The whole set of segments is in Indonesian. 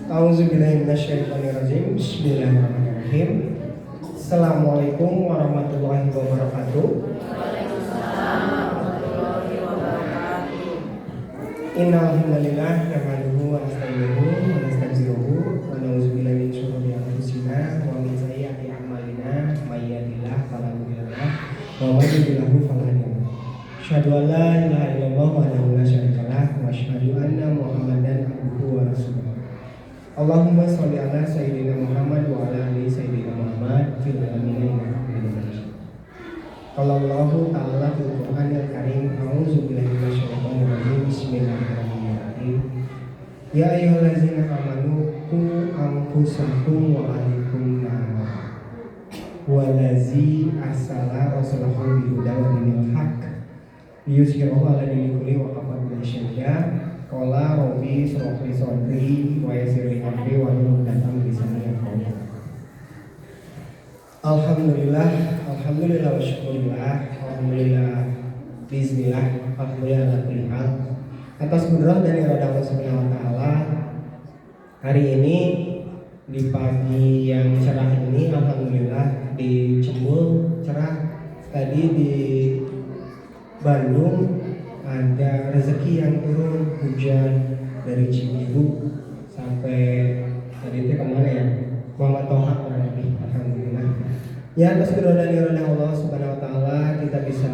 A'udzubillahiminasyaitonirrajim. Bismillahirrahmanirrahim. Assalamualaikum warahmatullahi wabarakatuh. Innal hamdalillah nahmaduhu wa nasta'inuhu wa nastaghfiruhu wa na'udzubillahi min syururi anfusina wa min sayyiati a'malina may yahdihillahu fala mudilla lahu wa may yudlil fala hadiya lahu. Asyhadu an la ilaha illallah wahdahu la syarika lahu wa asyhadu anna Muhammadan abduhu wa rasuluh. Allahumma sholli ala sayyidina Muhammad wa ala ali sayyidina Muhammad fil alamin innaka Hamidum Majid. Qala Allahu ta'ala fil Qur'anil Karim, a'udzubillahi minasyaitonir rajim. Bismillahirrahmanirrahim. Ya ayyuhallazina amanu qu anfusakum wa ahlikum nar. Wallazi arsala rasulahu bil huda wa dinil haqq liyuzhirahu 'ala dini kulli wa kafa billahi syahida. Qala rabbi shrah li sadri wa yassir li amri wahlul 'uqdatam min lisani yafqahu qawli. Alhamdulillah wa syukurillah, alhamdulillah bismillah, alhamdulillah ala kulli hal. Atas kudrah dan irada Allah Subhanahu wa taala, hari ini di pagi yang cerah ini alhamdulillah di Cembul cerah. Tadi di Bandung ada rezeki yang turun, hujan dari Cibiru sampai tadi itu kemana ya, Muhammad Toha kurang lebih. Alhamdulillah ya, atas kedua dan irada Allah Subhanahu wa taala kita bisa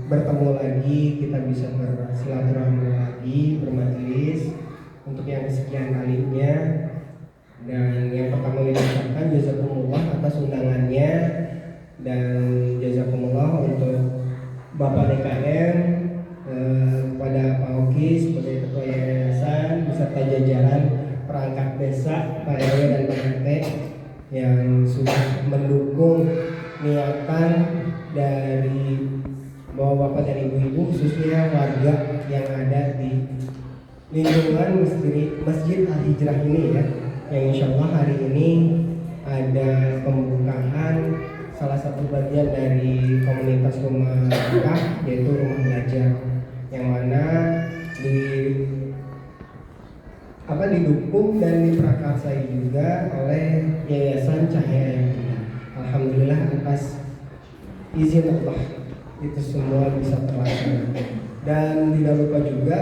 bertemu lagi, kita bisa bersilaturahmi lagi, bermajelis untuk yang kesekian kalinya. Dan yang pertama kita ucapkan jazakumullah atas undangannya, dan jazakumullah untuk Bapak DKM, kepada Pak Oki sebagai ketua yayasan beserta jajaran perangkat desa, Pak RW dan Pak RT yang sudah mendukung niatan dari bapak-bapak dan ibu-ibu, khususnya warga yang ada di lingkungan Masjid Al-Hijrah ini ya, yang insya Allah hari ini ada pembukaan salah satu bagian dari komunitas rumah Mekah, yaitu rumah belajar, yang mana didukung dan diprakarsai juga oleh Yayasan Cahaya yang Indah. Alhamdulillah atas izin Allah itu semua bisa terlaksana, dan tidak lupa juga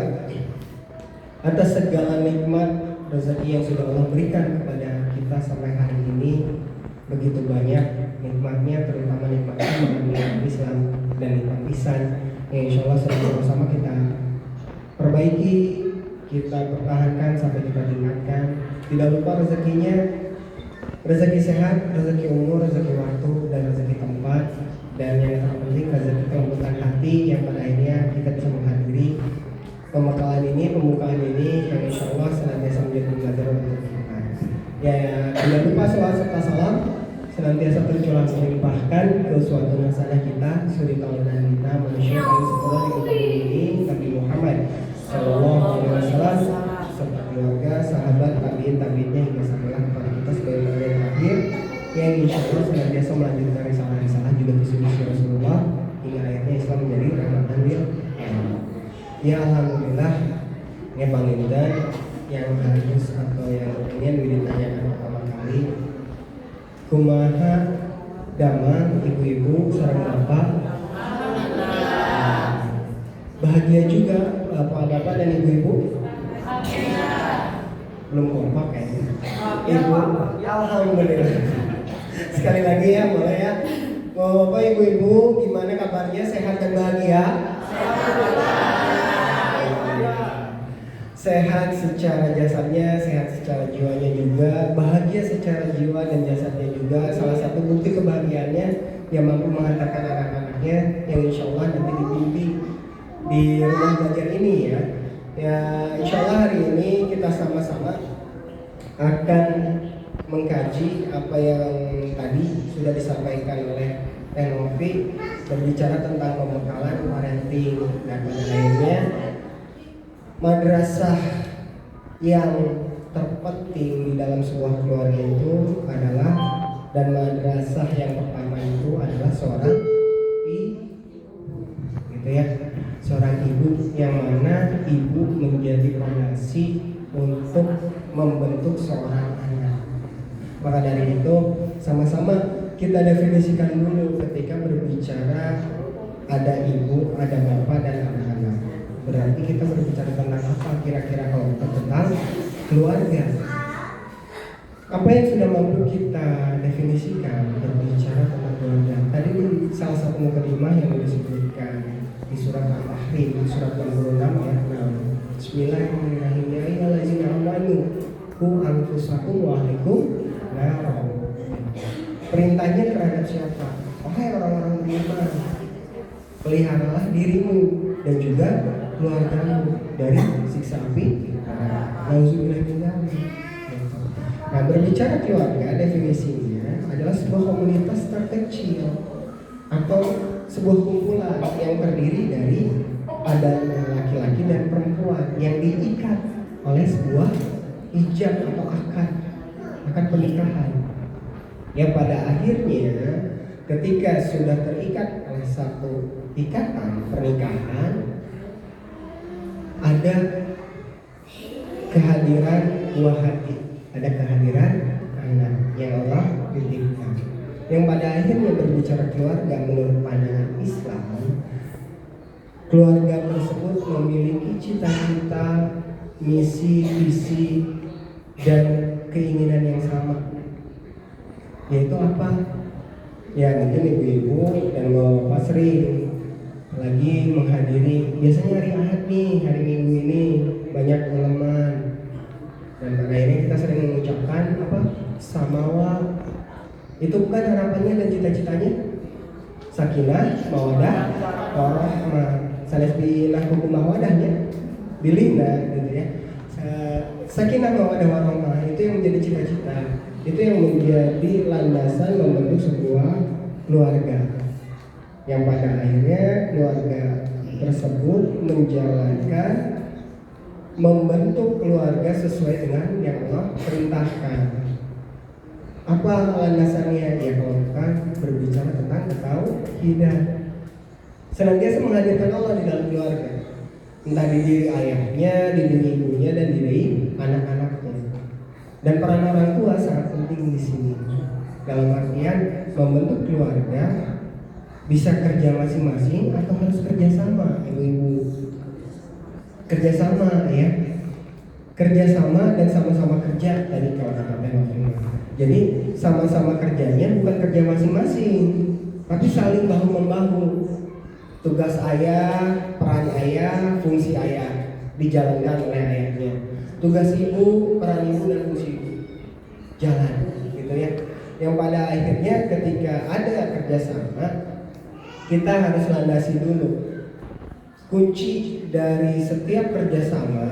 atas segala nikmat rezeki yang sudah Allah berikan kepada kita sampai hari ini. Begitu banyak nikmatnya, terutama nikmat Islam dan nikmat ihsan yang insya Allah sama-sama kita perbaiki, kita pertahankan sampai kita tingkatkan. Tidak lupa rezekinya, rezeki sehat, rezeki umur, rezeki waktu, dan rezeki tempat, dan yang terpenting rezeki kelembutan hati yang pada akhirnya kita bisa menghadiri pembekalan ini, pembukaan ini yang insya Allah senantiasa menjadi pelajaran untuk kita. Ya, tidak lupa selawat serta salam senantiasa tercurah melimpahkan ke suatu nasabah kita, suri tauladan kita, manusia paling sempurna di muka bumi ini, Nabi Muhammad Sallallahu Alaihi Wasallam, serta keluarga, sahabat, tabiin-tabiinnya hingga sampailah kepada kita sebagai manusia yang terakhir, yang insya Allah senantiasa melanjutkan risalah-risalah juga visi-misi Rasulullah hingga akhirnya Islam menjadi rahmatan lil alamin. Ya alhamdulillah, ya Bang Indan yang harus atau yang ingin ditanyakan pertama kali, kumaha damang ibu-ibu sareng bapak? Bahagia juga bapak-bapak dan ibu-ibu? Belum kompak kayaknya. Ibu, alhamdulillah. Sekali lagi ya, boleh ya. Bapak ibu-ibu, gimana kabarnya? Sehat dan bahagia? Sehat secara jasadnya, sehat secara jiwanya juga, bahagia secara jiwa dan jasadnya juga. Salah satu bukti kebahagiaannya yang mampu mengantarkan anak-anaknya yang insya Allah nanti dibimbing di rumah belajar ini ya. Ya insya Allah hari ini kita sama-sama akan mengkaji apa yang tadi sudah disampaikan oleh Novi, berbicara tentang pembekalan, parenting, dan lain-lainnya. Madrasah yang terpenting di dalam sebuah keluarga itu adalah, dan madrasah yang pertama itu adalah seorang gitu ya, seorang ibu, yang mana ibu menjadi fondasi untuk membentuk seorang anak. Maka dari itu sama-sama kita definisikan dulu ketika berbicara ada ibu, ada bapak, dan anak-anak. Berarti kita berbicara tentang apa kira-kira kalau tentang keluarga. Apa yang sudah mampu kita definisikan berbicara tentang keluarga? Tadi di salah satu mukadimah yang disebutkan di surat Al-Tahrim, surat 66 ayat 6. Bismillahirrahmanirrahim. Ya ayyuhallazina amanu qu anfusakum wa ahlikum nara. Perintahnya terhadap siapa? Wahai orang-orang beriman, peliharalah dirimu dan juga keluargamu dari siksa api. Nauzubillah min dzalik. Nah, berbicara keluarga definisinya adalah sebuah komunitas terkecil atau sebuah kumpulan yang terdiri dari ada laki-laki dan perempuan yang diikat oleh sebuah ijab atau akad pernikahan. Yang pada akhirnya ketika sudah terikat oleh satu ikatan pernikahan, ada kehadiran buah hati, ada kehadiran anak yang Allah titipkan. Yang pada akhirnya berbicara keluarga menurut pandangan Islam, keluarga tersebut memiliki cita-cita, misi, visi, dan keinginan yang sama. Yaitu apa? Ya mungkin ibu-ibu dan bapak sering lagi menghadiri, biasanya hari Ahad nih, hari Minggu ini banyak teman, dan pada akhirnya kita sering mengucapkan apa? Samawa. Itu bukan harapannya dan cita-citanya sakinah, mawadah, warahmah. Salih hukum mawadahnya bilina gitu ya. Sakinah, mawadah, warahmah itu yang menjadi cita-cita. Itu yang menjadi landasan membentuk sebuah keluarga. Yang pada akhirnya keluarga tersebut menjalankan membentuk keluarga sesuai dengan yang Allah perintahkan. Apa landasannya? Ya kalau bukan berbicara tentang tauhidah, senantiasa menghadirkan Allah di dalam keluarga, entah di diri ayahnya, di diri ibunya, dan di diri anak-anaknya. Dan peran orang tua sangat penting di sini. Dalam artian membentuk keluarga bisa kerja masing-masing atau harus kerjasama, ibu-ibu. Kerjasama ya, kerjasama dan sama-sama kerja tadi kalau kata jadi sama-sama kerjanya bukan kerja masing-masing, tapi saling bahu-membahu. Tugas ayah, peran ayah, fungsi ayah dijalankan oleh ayahnya. Tugas ibu, peran ibu dan fungsi ibu jalan, gitu ya. Yang pada akhirnya ketika ada kerjasama, kita harus landasi dulu. Kunci dari setiap kerjasama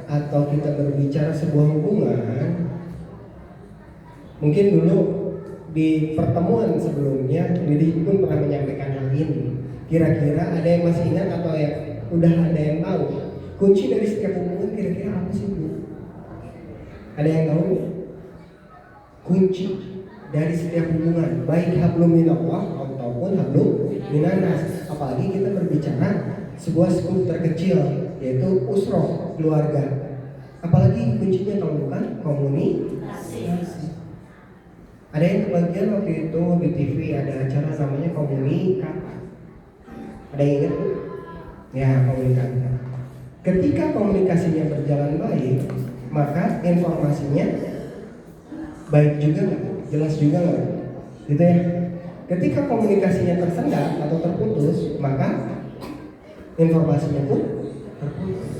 atau kita berbicara sebuah hubungan, mungkin dulu di pertemuan sebelumnya Didi pun pernah menyampaikan hal ini. Kira-kira ada yang masih ingat atau yang udah ada yang tahu kunci dari setiap hubungan kira-kira apa sih Bu? Ada yang tahu? Kunci dari setiap hubungan, baik hablum minallah ataupun hablum minannas. Apalagi kita berbicara sebuah skup terkecil yaitu usroh, keluarga. Apalagi kuncinya kalau bukan komunikasi. Ada yang kebagian waktu itu di TV ada acara namanya komunikasi. Ada yang ingat? Ya, komunikasi. Ketika komunikasinya berjalan baik, maka informasinya baik juga nggak? Jelas juga nggak? Gitu ya. Ketika komunikasinya tersendat atau terputus, maka informasinya pun terputus.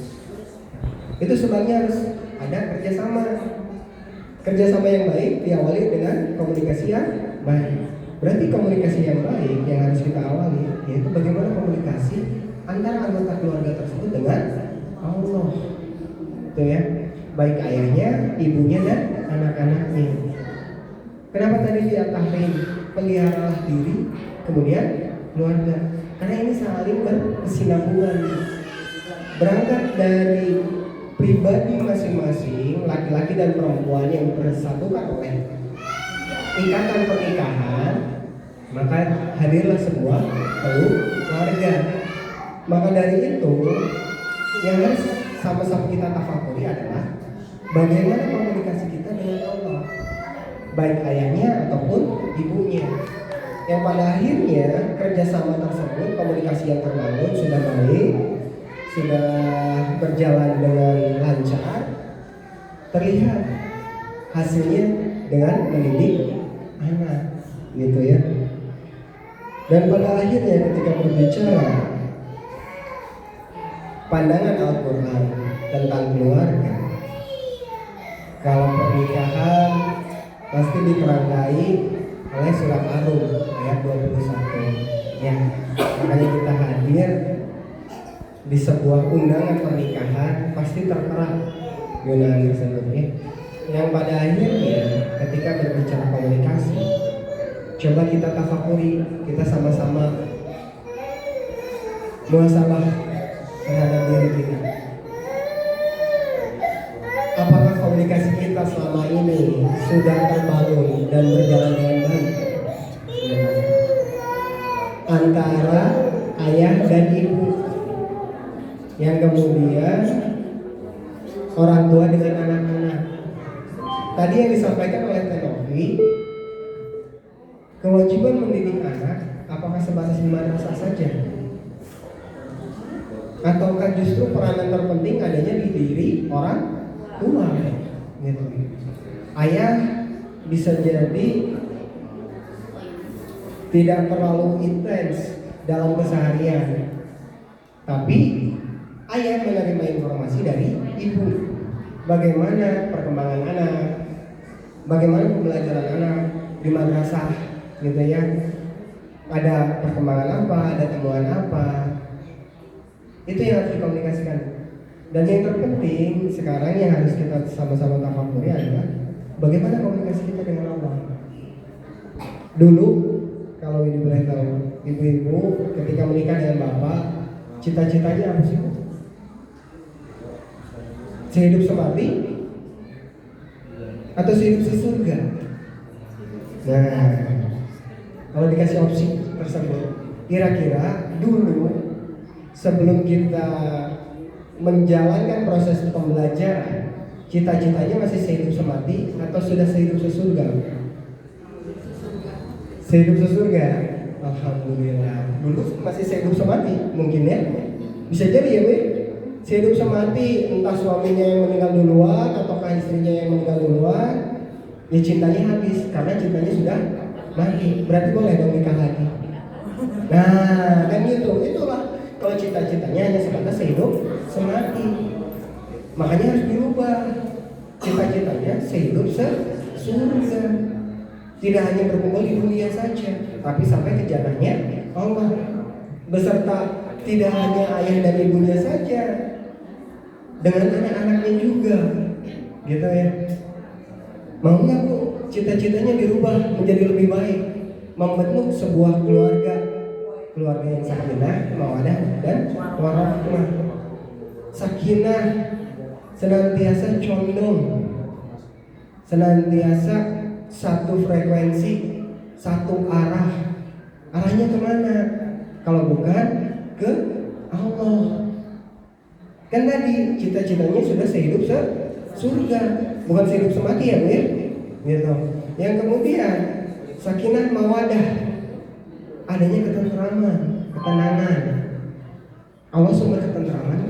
Itu sebabnya harus ada kerjasama. Kerjasama yang baik diawali dengan komunikasi yang baik. Berarti komunikasi yang baik yang harus kita awali yaitu bagaimana komunikasi antara anggota keluarga tersebut dengan Allah. Itu ya, baik ayahnya, ibunya dan anak-anaknya. Kenapa tadi di At-Tahrim peliharalah diri, kemudian keluarga? Karena ini saling berkesinambungan. Berangkat dari pribadi masing-masing, laki-laki dan perempuan yang bersatukan oleh ikatan pernikahan, maka hadirlah sebuah keluarga. Maka dari itu yang harus sama-sama kita tafakuri adalah bagaimana komunikasi kita dengan Allah, baik ayahnya ataupun ibunya, yang pada akhirnya kerjasama tersebut, komunikasi yang terbangun sudah baik, sudah berjalan dengan lancar, terlihat hasilnya dengan mendidik anak, gitu ya. Dan pada akhirnya ketika berbicara pandangan Al-Quran tentang keluarga, kalau pernikahan pasti diterangkai oleh surat Ar-Rum ayat 21 ya. Makanya kita hadir di sebuah undangan pernikahan pasti tertera undangan tersebut ya. Yang pada akhirnya ketika berbicara komunikasi, coba kita tafakuri, kita sama-sama muhasabah terhadap diri kita. Apakah komunikasi kita selama ini sudah terbangun dan berjalan dengan baik antara ayah dan ibu, yang kemudian orang tua dengan anak-anak? Tadi yang disampaikan oleh Tenovi, kewajiban mendidik anak apakah sebatas di madrasah saja? Ataukah justru peranan terpenting adanya di diri orang tua? Gitu. Ayah bisa jadi tidak terlalu intens dalam keseharian, tapi ayah menerima informasi dari ibu. Bagaimana perkembangan anak, bagaimana pembelajaran anak di madrasah, gitu ya. Ada perkembangan apa, ada temuan apa, itu yang harus dikomunikasikan. Dan yang terpenting sekarang yang harus kita sama-sama tafakuri adalah bagaimana komunikasi kita dengan Allah. Dulu kalau ini boleh tahu, ibu-ibu ketika menikah dengan bapak, cita-citanya apa sih? Sehidup semati atau sehidup sesurga? Nah, kalau dikasih opsi tersebut, kira-kira dulu sebelum kita menjalankan proses pembelajaran, cita-citanya masih sehidup semati atau sudah sehidup sesurga? Sehidup sesurga, alhamdulillah. Dulu masih sehidup semati, mungkin ya. Bisa jadi ya, Bu. Sehidup semati, entah suaminya yang meninggal duluan ataukah istrinya yang meninggal duluan, ya cintanya habis karena cintanya sudah mati. Berarti boleh dong nikah lagi. Nah, kan itulah. Kalau cita-citanya hanya sebatas sehidup semati, makanya harus dirubah. Cita-citanya sehidup sesurga, tidak hanya berkumpul di dunia saja, tapi sampai ke jannahnya Allah, beserta tidak hanya ayah dan ibunya saja, dengan anak-anaknya juga, gitu ya. Mau nggak Bu, cita-citanya dirubah menjadi lebih baik, membentuk sebuah keluarga yang sakinah, mawaddah dan warahmah. Sakinah senantiasa condong, senantiasa satu frekuensi, satu arah. Arahnya kemana? Kalau bukan ke Allah. Kan tadi cita-citanya sudah sehidup surga, bukan sehidup semati ya, Bu ya? Gitu. Yang kemudian sakinah mawadah, adanya ketentraman, ketenangan. Allah sumber ketentraman,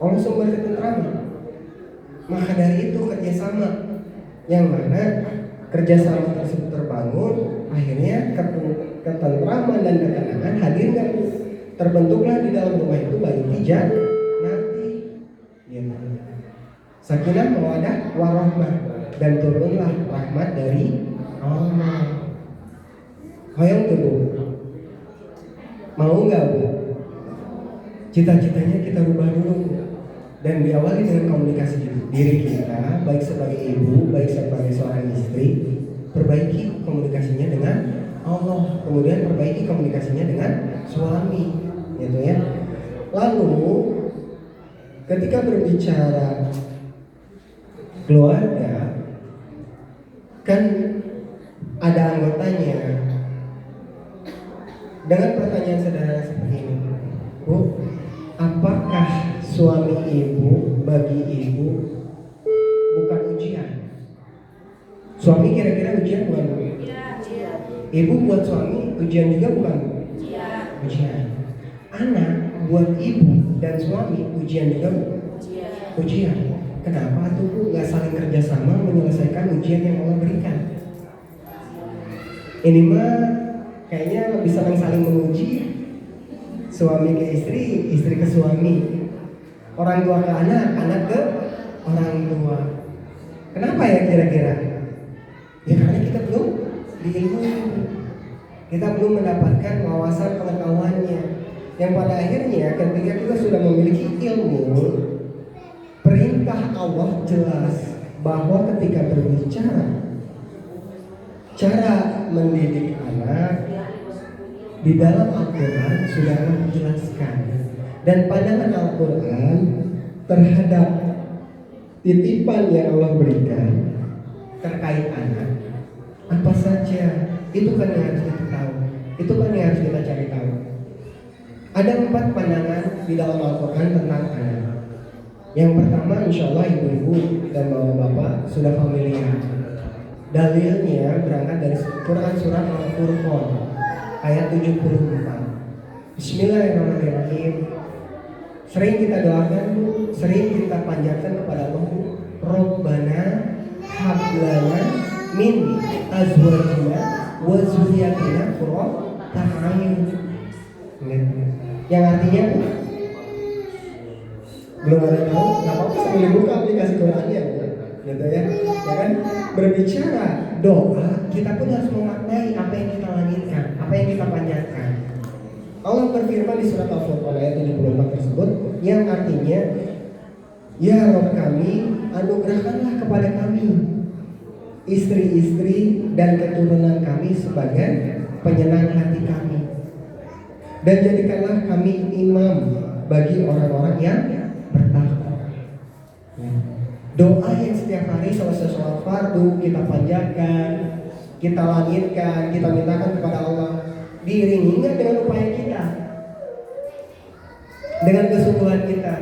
Allah sumber ketentraman. Maka dari itu kerjasama, yang mana kerjasama tersebut terbangun, akhirnya ketentraman dan ketenangan hadir nggak? Terbentuklah di dalam rumah itu bayi nanti, ya. Sakinah mawadah warahmah, dan turunlah rahmat dari Allah. Hoyong tuh Bu, mau nggak Bu? Cita-citanya kita rubah dulu, dan diawali dengan komunikasi diri kita, baik sebagai ibu, baik sebagai seorang istri. Perbaiki komunikasinya dengan Allah, kemudian perbaiki komunikasinya dengan suami, gitu ya. Lalu ketika berbicara keluarga, kan ada anggotanya. Dengan pertanyaan sederhana seperti ini, Bu, apakah suami ibu bagi ibu Suami kira-kira ujian bukan? Ibu buat suami ujian juga bukan? Ujian. Anak buat ibu dan suami ujian juga bukan? Ujian. Kenapa tuh Bu nggak saling kerjasama menyelesaikan ujian yang Allah berikan? Ini mah kayaknya lebih senang saling menguji. Suami ke istri, istri ke suami, orang tua ke anak, anak ke orang tua. Kenapa ya kira-kira? Ya karena kita belum diilmui, kita belum mendapatkan wawasan pengetahuannya. Yang pada akhirnya ketika kita sudah memiliki ilmu, perintah Allah jelas bahwa ketika berbicara, cara mendidik anak di dalam Al-Quran sudah dijelaskan. Dan pandangan Al-Quran terhadap titipan yang Allah berikan terkait anak apa saja, itu kan yang harus kita tahu, itu kan yang harus kita cari tahu. Ada 4 pandangan di dalam Al-Quran tentang anak. Yang pertama, insya Allah ibu-ibu dan bapak-bapak sudah familiar. Dalilnya berangkat dari Quran surat Al-Furqan ayat 74. Bismillahirrahmanirrahim. Sering kita doakan, sering kita panjatkan kepada Allah, Rabbana hablana min azwajina wa dzurriyyatina qurrata a'yun. Yang artinya belum ada tahu, nggak apa-apa sambil buka aplikasi Qurannya, gitu ya. Ya kan, berbicara doa, kita pun harus memaknai apa yang kita langitkan, apa yang kita panjatkan. Allah berfirman di surat Al-Furqan ayat 74 tersebut, yang artinya, ya Rabb kami, anugerahkanlah kepada kami istri-istri dan keturunan kami sebagai penyenang hati kami, dan jadikanlah kami imam bagi orang-orang yang bertakwa. Doa yang setiap hari selesai sholat fardu kita panjatkan, kita langitkan, kita mintakan kepada Allah, diiringi dengan upaya kita, dengan kesungguhan kita.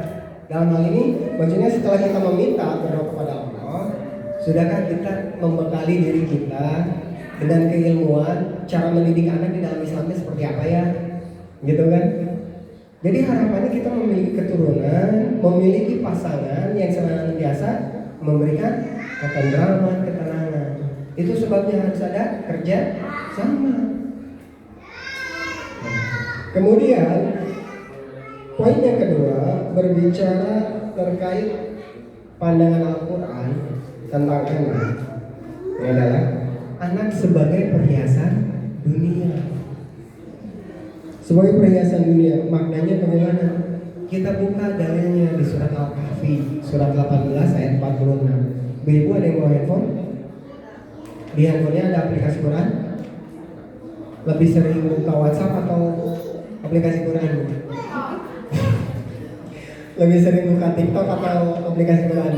Dalam hal ini, maksudnya setelah kita meminta berdoa kepada Allah, sudahkah kita membekali diri kita dengan keilmuan cara mendidik anak di dalam Islamnya seperti apa ya, gitu kan? Jadi harapannya kita memiliki keturunan, memiliki pasangan yang senantiasa memberikan ketentraman, ketenangan. Itu sebabnya harus ada kerja sama. Kemudian poin yang kedua berbicara terkait pandangan Al-Quran tentang anak. Ini adalah anak sebagai perhiasan dunia. Sebagai perhiasan dunia, maknanya bagaimana? Kita buka dalilnya di surat Al-Kahfi, surat 18 ayat 46. Ibu ada yang mau handphone? Di handphonenya ada aplikasi Quran? Lebih sering buka WhatsApp atau aplikasi Quran? Lebih sering buka TikTok atau aplikasi Quran?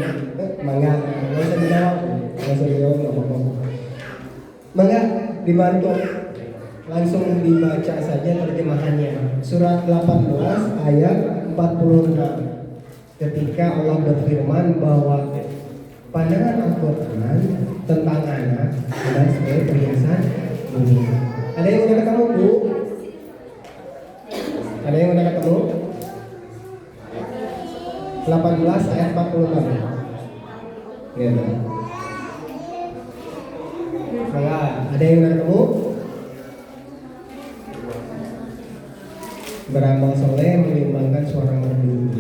Mangga, nggak usah dijawab, nggak apa-apa. Mangga dibantu, langsung dibaca saja terjemahannya. Surat 18 ayat 46. Ketika Allah berfirman bahwa pandangan Al-Quran tentang anak adalah sebagai perhiasan dunia. Ada yang udah ketemu, Bu? Ada yang udah ketemu? 18 ayat 46. Gitu. Nah, ada yang udah ketemu? Beramal soleh menyumbangkan suara merdu.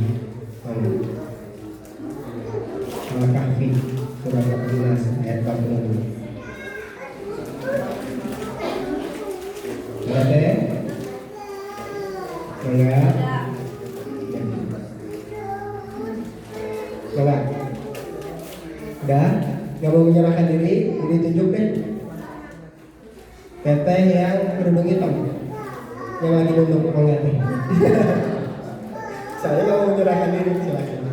Al-Kahfi surat 18 ayat 46. Ada ya? Enggak? Enggak? Udah? Gak mau menyerahkan diri? Ini tunjuk deh. Teteh yang kerudung hitam, yang lagi nunduk pengerti. Saya gak mau menyerahkan diri, silakan.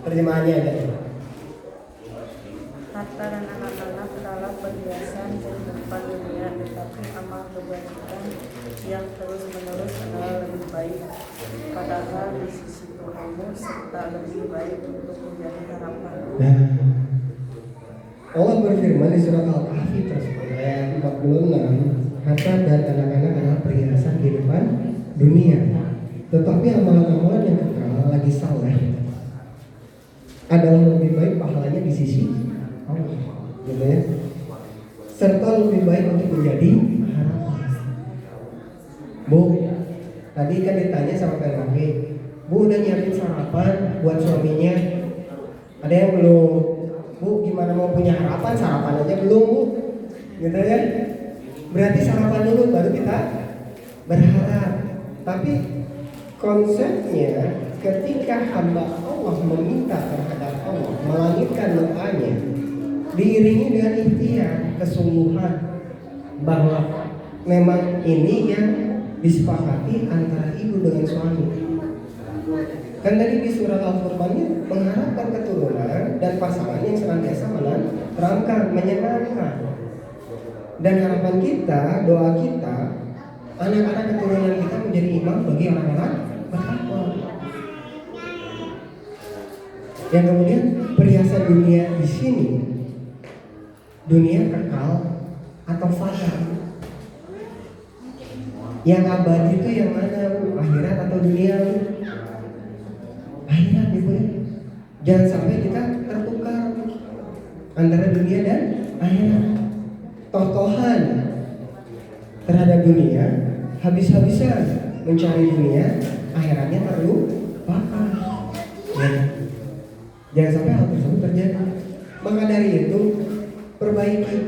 Terjemahannya aja. Harta dan anak-anak adalah perhiasan dan depan dunia, tetapi amal kebajikan yang terus-menerus adalah lebih baik, padahal di sisi Tuhanmu serta lebih baik untuk menjadi harapan. Nah, Allah berfirman di surat Al-Kahfi tersebut ayat 46, harta dan anak-anak adalah perhiasan kehidupan dunia, tetapi amalan-amalan yang kekal lagi saleh adalah lebih baik pahalanya di sisi Allah, gitu ya. Serta lebih baik untuk menjadi harapan. Bu, tadi kan ditanya sama PLP, Bu udah nyiapin sarapan buat suaminya? Ada yang belum? Bu, gimana mau punya harapan, sarapan aja belum, Bu? Gitu ya. Berarti sarapan dulu baru kita berharap. Tapi konsepnya ketika hamba Allah meminta terhadap Allah, melangitkan doanya, diiringi dengan ikhtiar, kesungguhan bahwa memang ini yang disepakati antara ibu dengan suami. Kan tadi di surat Al-Furqan mengharapkan keturunan dan pasangan yang senantiasa menenteramkan, menyenangkan. Dan harapan kita, doa kita, anak-anak keturunan kita menjadi imam bagi orang-orang bertakwa. Yang kemudian perhiasan dunia di sini, dunia kekal atau fana. Yang abadi itu yang mana? Akhirat atau dunia? Akhirat, ibu ya. Jangan sampai kita tertukar antara dunia dan akhirat. Toh-tohan terhadap dunia, habis-habisan mencari dunia, akhiratnya terlupakan. Ya. Jangan sampai hal tersebut terjadi. Maka dari itu perbaiki.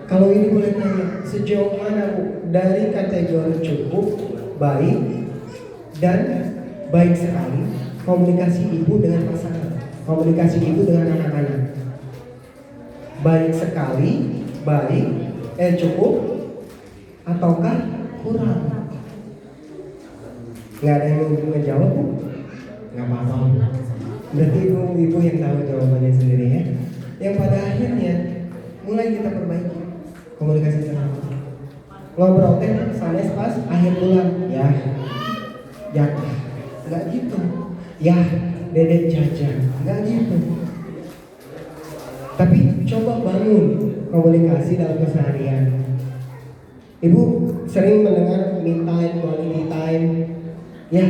Kalau ini boleh tanya, sejauh mana Bu dari kategori cukup, baik, dan baik sekali komunikasi ibu dengan pasangan, komunikasi ibu dengan anak-anak? Baik sekali, baik, cukup, ataukah kurang? Nggak ada yang mau ngejawab, Bu? Nggak apa-apa. Berarti ibu yang tahu jawabannya sendiri ya. Yang pada akhirnya mulai kita perbaiki komunikasi tersebut. Ngobrol sanes pas akhir bulan, ya jatah, nggak gitu. Ya dedek jajan, nggak gitu. Tapi coba bangun komunikasi dalam keseharian. Ibu sering mendengar me time, quality time, ya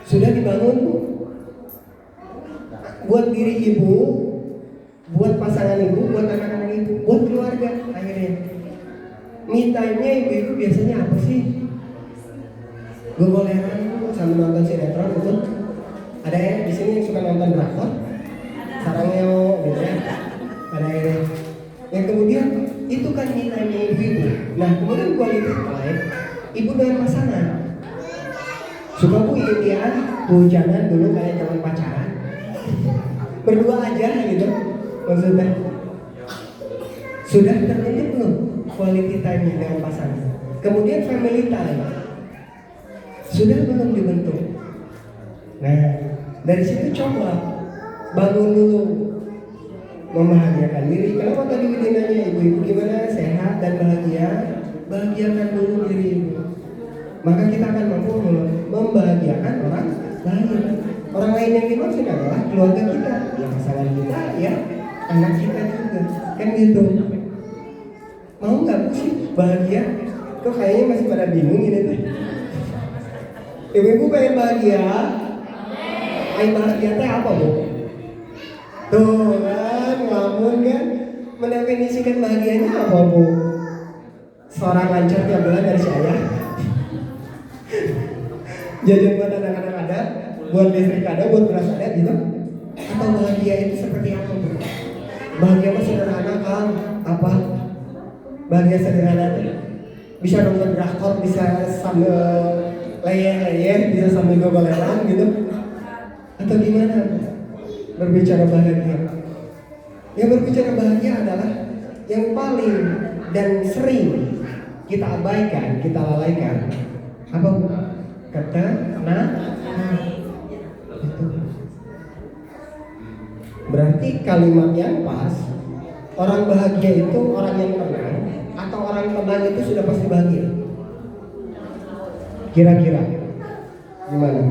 sudah dibangun Bu. Buat diri ibu, buat pasangan ibu, buat anak-anak ibu, buat keluarga akhirnya. Me time-nya ibu-ibu biasanya apa sih? Gogoleran sambil nonton sinetron gitu. Ada ya di sini yang suka nonton drakor? Sarangeo gitu ya. Pada akhirnya. Yang kemudian itu kan me time-nya ibu-ibu. Nah kemudian quality time ibu dengan pasangan. Suka Bu Indian, hujanan dulu kayak zaman pacaran. Berdua aja gitu maksudnya. Sudah terbentuk belum quality time dengan pasangan? Kemudian family time sudah belum dibentuk? Nah dari situ coba bangun dulu, membahagiakan diri. Kenapa tadi nanya ibu-ibu gimana sehat dan bahagia? Bahagiakan dulu diri ibu, maka kita akan mampu membahagiakan orang lain. Orang lain yang dimaksud adalah keluarga kita, ya pasangan kita, ya anak kita juga, kan gitu. Mau nggak Bu sih bahagia? Kok kayaknya masih pada bingung ini tuh. Ibu-ibu pengen bahagia? Ayo bahagia teh apa Bu? Tuh kan, ngelamun kan. Mendefinisikan bahagianya apa Bu? Seorang lancar tiap bulan dari si ayah. Jajan buat anak-anak ada, buat listrik ada, buat beras ada gitu. Atau bahagia itu seperti apa Bu? Bahagia mah sederhana Kang. Apa? Bahagia sederhana tuh bisa nonton drakor, bisa sambil layar-layar, bisa sambil gogoleran gitu. Atau gimana berbicara bahagia? Yang berbicara bahagia adalah yang paling dan sering kita abaikan, kita lalaikan. Apa Bu? Kata itu. Berarti kalimat yang pas, orang bahagia itu orang yang tenang atau orang tenang itu sudah pasti bahagia? Kira-kira gimana?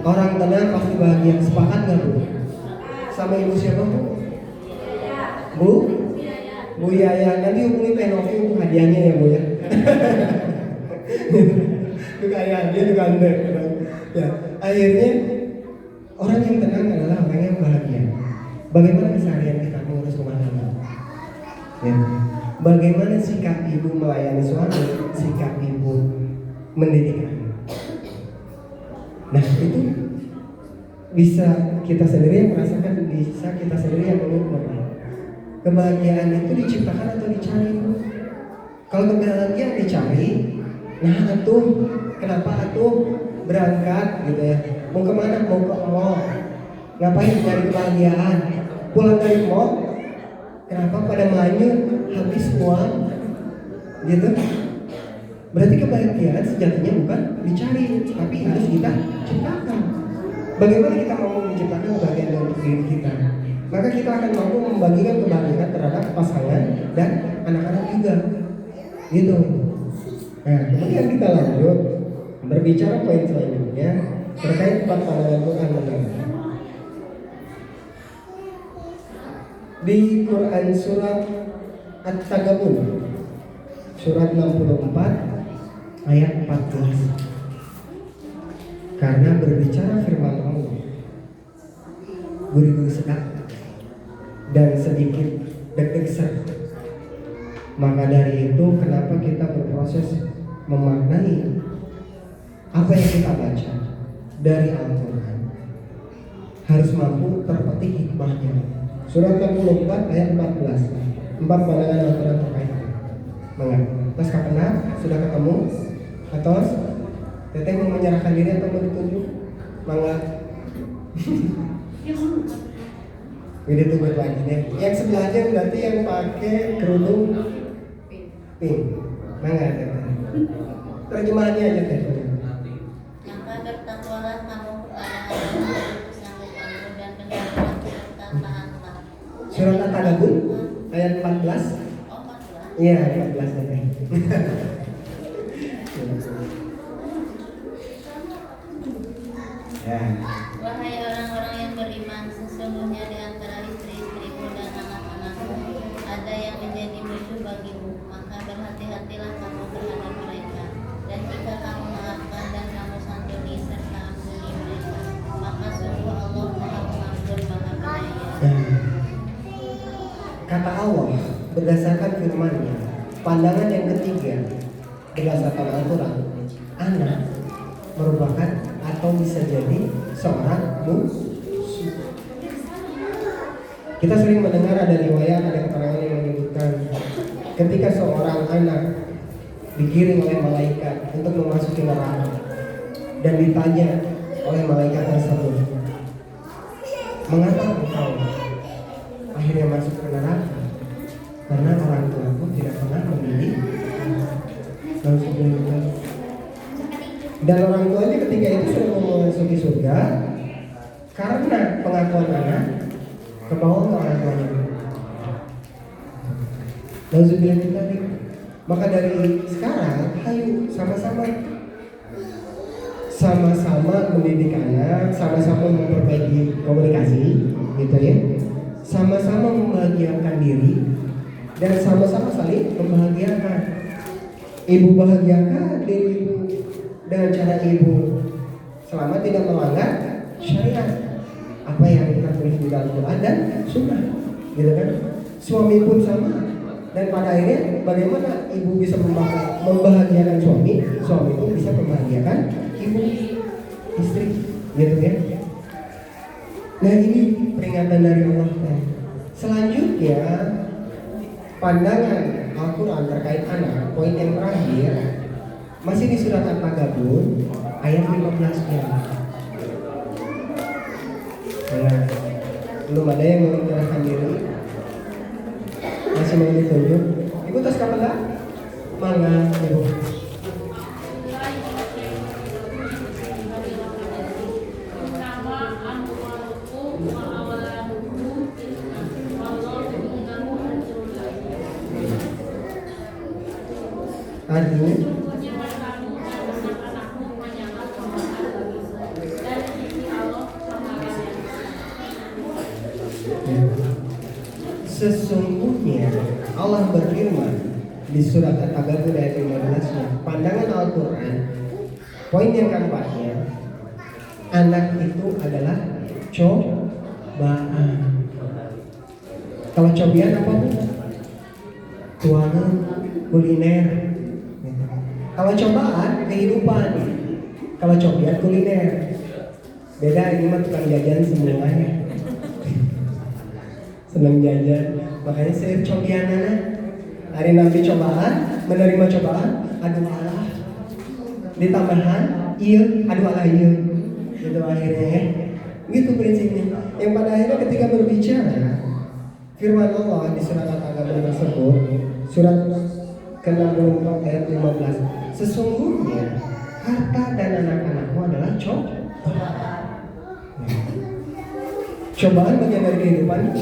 Orang tenang pasti bahagia. Sepakat gak Bu? Sama ibu siapa Bu? Bu Yaya, nanti hubungi Teh Novi untuk hadiahnya ya Bu ya. Juga ayah dia juga anda. Ya, akhirnya orang yang tenang adalah orang yang bahagia. Bagaimana keseharian kita mengurus rumah tangga? Ya. Bagaimana sikap ibu melayani suami, sikap ibu mendidik anak. Nah itu bisa kita sendiri yang merasakan, bisa kita sendiri yang mengukur. Kebahagiaan itu diciptakan atau dicari? Kalau kebahagiaan dicari, nah atuh kenapa atuh berangkat gitu ya? Mau kemana? Mau ke mall. Ngapain cari kebahagiaan? Pulang dari mall, kenapa pada manyun habis uang? Gitu. Berarti kebahagiaan sejatinya bukan dicari, tapi harus kita ciptakan. Bagaimana kita mau menciptakan kebahagiaan dalam diri kita? Maka kita akan mampu membagikan kebahagiaan terhadap pasangan dan anak-anak juga. Gitu. Nah, kemudian kita lanjut berbicara poin selanjutnya terkait 4 pandangan Quran mengenai di Quran surat At-Tagabun surat 64 ayat 14. Karena berbicara firman Allah gurih-gurih sedap dan sedikit deg-deg, maka dari itu kenapa kita berproses memaknai apa yang kita baca dari Al-Quran, harus mampu terpetik hikmahnya. Surat 64 ayat 14, 4 pandangan Al-Quran terkait. Mengapa? Mas Kapena sudah ketemu? Atau Teteh mau menyerahkan diri atau mau ditunjuk? Mangga. Ini tunggu lagi deh. Yang sebelahnya berarti yang pakai kerudung pink. Mangga Teteh. Terjemahannya aja Teteh. Maka bertakwalah kamu kepada Allah sanggup kamu dan dengarlah perkataanlah. Surat At-Tagabun ayat 14. Oh 14. Iya 14 Teteh. Ya. Wahai orang-orang yang beriman, sesungguhnya di antara istri-istrimu dan anak-anakmu ada yang menjadi musuh bagimu, maka berhati-hatilah kamu terhadap mereka. Dan jika kamu maafkan dan kamu santuni serta ampuni mereka, maka sungguh Allah Maha Pengampun Maha Penyayang. Kata Allah berdasarkan firman-Nya, pandangan yang ketiga berdasarkan Al-Quran, anak merupakan atau bisa jadi seorang musuh. Kita sering mendengar ada riwayat, ada keterangan yang menyebutkan ketika seorang anak digiring oleh malaikat untuk memasuki neraka dan ditanya oleh malaikat tersebut, mengapa engkau akhirnya masuk ke neraka? Karena orang tuaku tidak pernah mendidik. Dan orang tuanya ketika itu sudah memasuki surga karena pengakuan anak ke bawah orang tuanya. Nauzubillah min dzalik. Maka dari sekarang, ayo sama-sama mendidik anak, sama-sama memperbaiki komunikasi, gitu ya. Sama-sama membahagiakan diri dan sama-sama saling membahagiakan. Ibu bahagiakan diri ibu dengan cara ibu selama tidak melanggar syariat, apa yang kita tulis di dalam Quran dan Sunnah, gitu kan? Suami pun sama. Dan pada akhirnya bagaimana ibu bisa membahagiakan suami, suami pun bisa membahagiakan ibu, istri, gitu ya. Nah ini peringatan dari Allah. Selanjutnya pandangan Al-Quran terkait anak, poin yang terakhir masih di surat At-Tagabun ayat 15-nya. Nah, belum ada yang mau menyerahkan diri, masih mau ditunjuk. Ibu tos kapan lah? Mangga ibu. Artinya Sesungguhnya Allah berfirman di surat At-Tagabun ayat 15-nya, pandangan Al-Quran, poin yang keempatnya, anak itu adalah cobaan. Kalau cobian apa bu? Tuangan, kuliner. Kalau cobaan, kehidupan. Kalau cobian, kuliner. Beda, ini mah tukang jajan semuanya. Senang jajan, makanya saya cobianana. Hari nanti cobaan, menerima cobaan, aduh Allah. Ditambahan, iya, aduh Allah iya. Gitu akhirnya ya. Gitu prinsipnya. Yang pada akhirnya ketika berbicara, firman Allah di surat Al-Tagabun tersebut, surat ke-64 ayat 15. Sesungguhnya harta dan anak-anakmu adalah cobaan. Cobaan bagian dari kehidupan.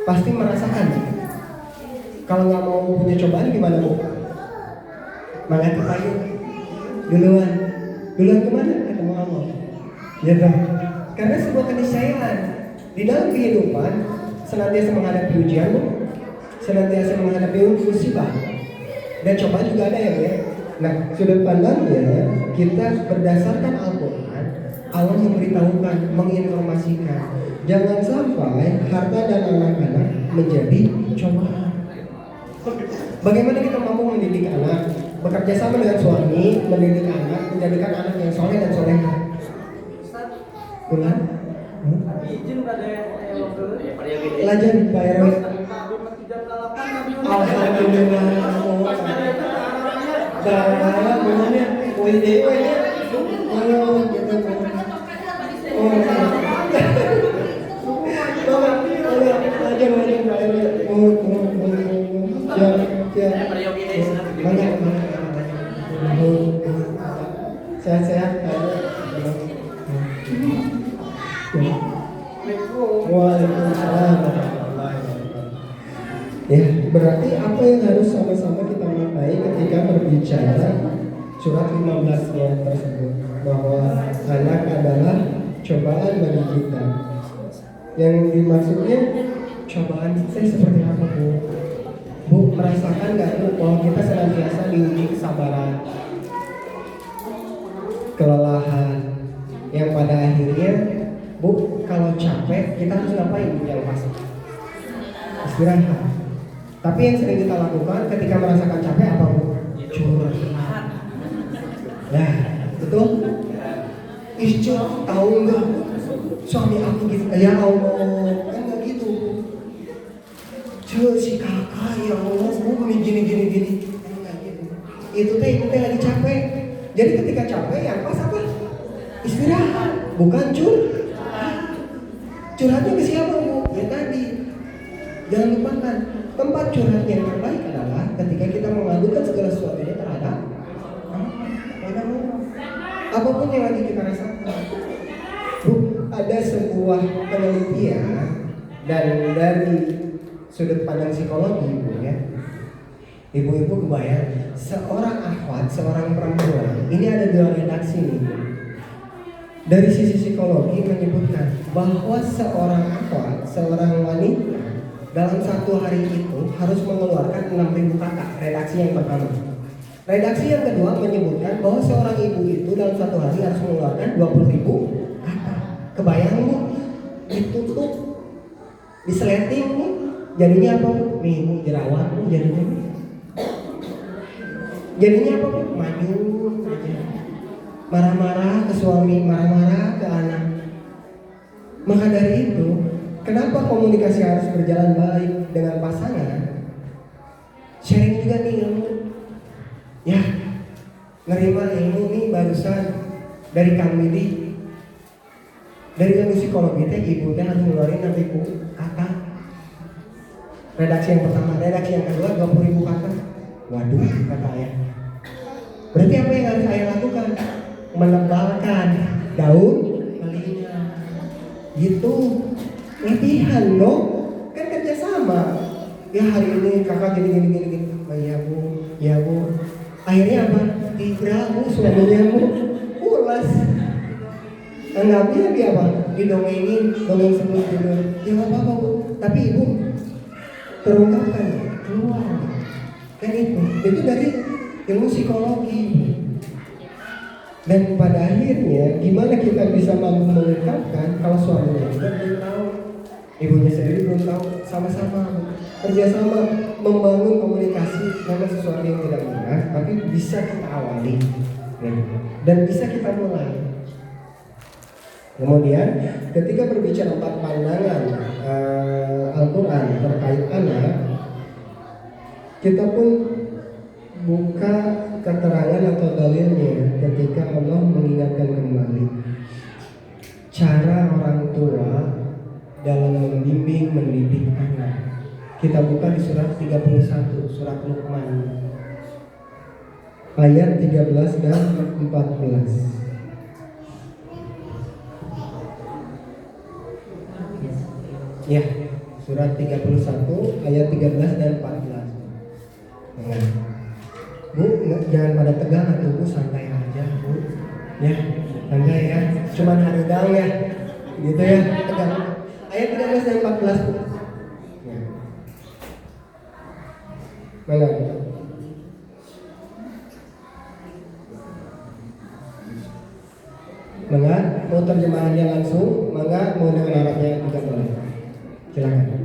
Pasti merasakan. Kalau nggak mau punya cobaan gimana bu? Mangga ke payung. Duluan kemana? Ketemu Allah. Gitu. Karena sebuah keniscayaan di dalam kehidupan senantiasa menghadapi ujian, bu. Senantiasa menghadapi musibah. Dan cobaan juga ada ya. Nah, sudut pandangnya kita berdasarkan Al-Quran, Allah memberitahukan, menginformasikan, jangan sampai harta dan anak-anak menjadi cobaan. Bagaimana kita mampu mendidik anak, bekerja sama dengan suami, mendidik anak, menjadikan anak yang soleh dan soleha. Ulang? Lajar Pak RW. Alhamdulillah. Darah gimana? WDW nya. Oh, gitu. Oh. Lajar Pak RW. Banyak. Sehat-sehat. Waalaikumsalam. Ya, berarti apa yang harus sama-sama kita maknai ketika berbicara surat 15-nya tersebut, bahwa anak adalah cobaan bagi kita. Yang dimaksudnya cobaan saya seperti apa bu? Bu merasakan nggak bu bahwa kita senantiasa diuji kesabaran, kelelahan, yang pada akhirnya bu kalau capek kita harus ngapain yang pasti? Istirahat. Tapi yang sering kita lakukan ketika merasakan capek apa bu? Curhat. Nah, betul? Istri tahu nggak? Suami aku gitu. Ya Allah, kan nggak gitu. Si kakak ya Allah, gini. Itu teh lagi capek. Jadi ketika capek yang pas apa? Istirahat, bukan curhatnya ke siapa bu? Ya tadi. Jangan lupakan, tempat curhat yang terbaik adalah ketika kita mengadukan segala sesuatunya terhadap Allah. Apapun yang lagi kita rasakan. Bu, ada sebuah penelitian dan dari sudut pandang psikologi bu ya. Ibu-ibu kebayang, seorang akhwat, seorang perempuan, ini ada 2 redaksi nih. Dari sisi psikologi menyebutkan bahwa seorang akhwat, seorang wanita dalam 1 hari itu harus mengeluarkan 6.000 kata. Redaksi yang pertama. Redaksi yang kedua menyebutkan bahwa seorang ibu itu dalam 1 hari harus mengeluarkan 20.000 kata. Kebayang bu? Ditutup, diseleting bu. Jadinya apa bu? Nih bu, jerawat bu jadinya. Jadinya apa bu? Manyun aja. Marah-marah ke suami, marah-marah ke anak. Maka dari itu, kenapa komunikasi harus berjalan baik dengan pasangan? Sharing juga nih ilmu. Ya, nerima ilmu nih barusan dari Kang Widi. Dari ilmu psikologi teh ibu teh harus ngeluarin 6.000 kata. Redaksi yang pertama, redaksi yang kedua 20.000 kata. Waduh, kata ayah. Berarti apa yang harus ayah lakukan? Menebalkan daun telinga. Gitu. Latihan loh, kan kerjasama. Ya hari ini kakak gini. Oh, ya bu. Akhirnya apa? Tigra bu, suaminya bu, pulas. Anggapnya dia apa? Didongengin, dongeng sebelum tidur. Ya nggak apa-apa bu. Tapi Tapi ibu terungkapkan, keluar. Kan itu dari ilmu psikologi. Dan pada akhirnya gimana kita bisa mampu mengungkapkan kalau suaminya juga belum tahu, ibunya sendiri belum tahu, sama-sama kerjasama membangun komunikasi memang sesuatu yang tidak mudah, tapi bisa kita awali dan bisa kita mulai. Kemudian ketika berbicara 4 pandangan Al-Quran terkait anak, kita pun buka keterangan atau dalilnya ketika Allah mengingatkan kembali cara orang tua dalam membimbing mendidik anak. Kita buka di surat 31, surat Luqman ayat 13 dan 14. Ya, surat 31 ayat 13 dan 14. Nah, Bu, jangan pada tegang atau Bu, santai aja Bu. Ya, santai ya. Cuman harudang ya. Gitu ya, tegang. Ayat 13 dan 14 Bu. Ya. Mana? Mangga, mau terjemahannya langsung, mangga mau dengan Arabnya juga boleh. Silakan.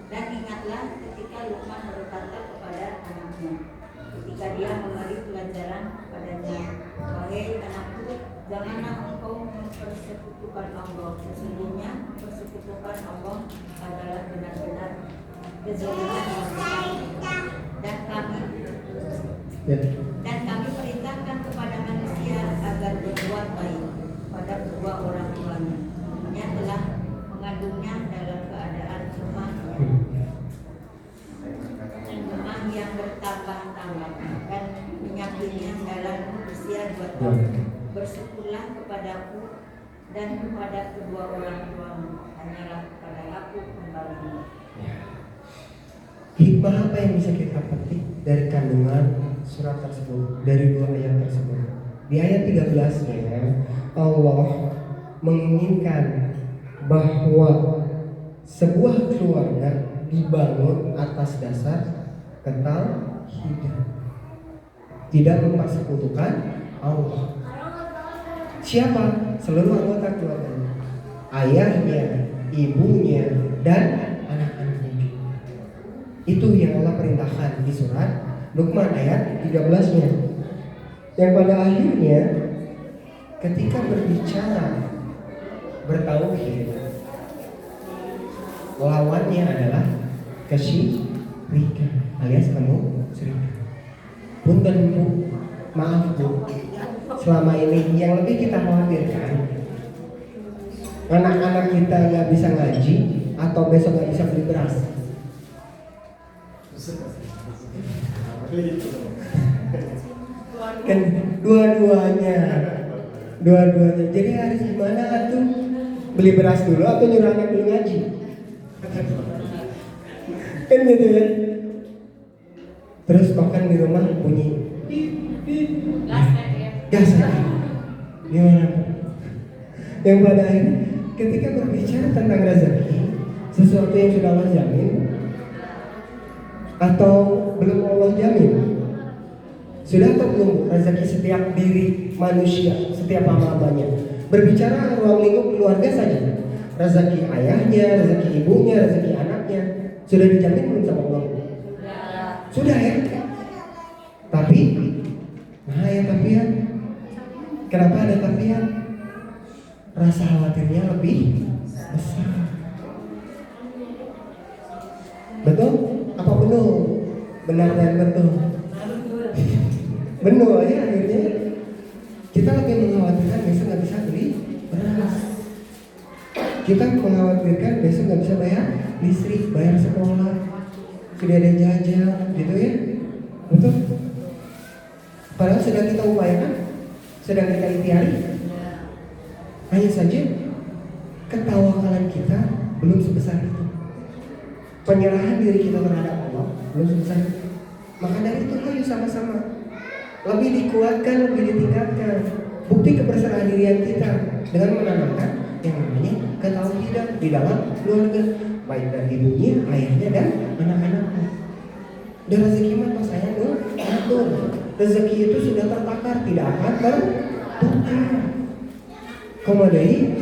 Dan ingatlah ketika Luqman berkata kepada anaknya, ketika dia memberi pelajaran kepadanya, wahai anakku, janganlah engkau mempersekutukan Allah. Sesungguhnya mempersekutukan Allah adalah benar-benar kezaliman yang besar. Dan kami perintahkan kepada manusia agar berbuat baik pada kedua orang tuanya. Ia telah mengandungnya dalam keadaan lemah yang bertambah-tambah dan menyakitnya dalam usia 2 tahun. Bersyukurlah kepadaku dan kepada kedua orang tuamu, hanyalah kepada aku kembali. Hikmah apa yang bisa kita petik dari kandungan surat tersebut, dari 2 ayat tersebut? Di ayat 13-nya Allah menginginkan bahwa sebuah keluarga dibangun atas dasar ketauhidan, tidak mempersekutukan Allah. Siapa? Seluruh anggota keluarganya, ayahnya, ibunya, dan anak-anaknya. Itu yang Allah perintahkan di surat Luqman ayat 13-nya. Yang pada akhirnya ketika berbicara bertauhid, lawannya adalah kesyirikan alias kamu syirik. Punten Bu, maaf Bu, selama ini yang lebih kita khawatirkan anak-anak kita nggak bisa ngaji atau besok nggak bisa beli beras. Kan dua-duanya. Jadi harus gimana tuh? Beli beras dulu atau nyuruh anak dulu ngaji? Kan gitu ya. Terus bahkan di rumah bunyi gas ya. Gimana? Yang pada akhirnya ketika berbicara tentang rezeki, sesuatu yang sudah Allah jamin atau belum Allah jamin? Sudah atau belum rezeki setiap diri manusia, setiap hamba-hambanya? Berbicara ruang lingkup keluarga saja, rezeki ayahnya, rezeki ibunya, rezeki anaknya sudah dijamin belum sama Allah? Sudah ya. Tapi, ya. Kenapa ada tapian? Rasa khawatirnya lebih besar. Betul? Apa belum? Benar dan betul. Benar ya, akhirnya kita lebih mengkhawatirkan besok nggak bisa beli beras. Kita mengkhawatirkan besok nggak bisa bayar listrik, bayar sekolah, tidak ada jajan, gitu ya. Betul? Padahal sedang kita upayakan, sedang kita ikhtiari. Hanya saja ketawakalan kita belum sebesar itu. Penyerahan diri kita terhadap Allah belum sebesar itu. Maka dari itu ayo sama-sama lebih dikuatkan, lebih ditingkatkan bukti keberserah dirian kita dengan menanamkan yang namanya ketauhidan di dalam keluarga, baik dari ibunya, ayahnya, dan anak-anaknya. Dan rezeki mah pas saya atur. Rezeki itu sudah tertakar, tidak akan tertukar. Kemudian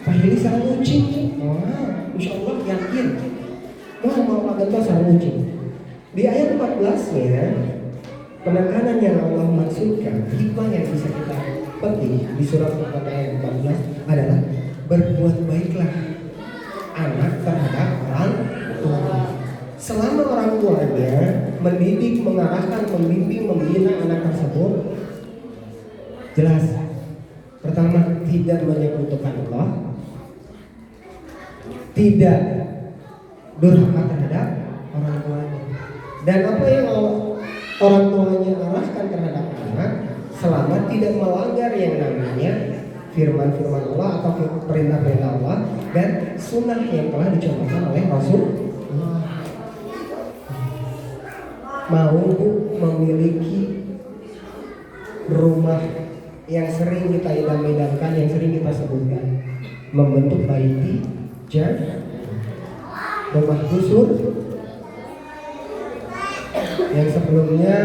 Pak Hili sarang ucing. Wah, insya Allah yakin. Mau agak sarang ucing. Di ayat 14-nya, penekanan yang Allah maksudkan, hikmah yang bisa kita petik di surat Al-Fatihah ayat 14 adalah berbuat baiklah anak terhadap orang tua. Selama orang tuanya mendidik, mengarahkan, membimbing, membina anak tersebut, jelas pertama tidak menyekutukan Allah, tidak durhaka terhadap orang tuanya, dan apa yang orang tuanya arahkan terhadap anak selama tidak melanggar yang namanya firman-firman Allah atau perintah-perintah Allah dan sunnah yang telah dicontohkan oleh Rasulullah. Mau memiliki rumah yang sering kita idam-idamkan, yang sering kita sebutkan, membentuk baiti jan, rumah kusur yang sebelumnya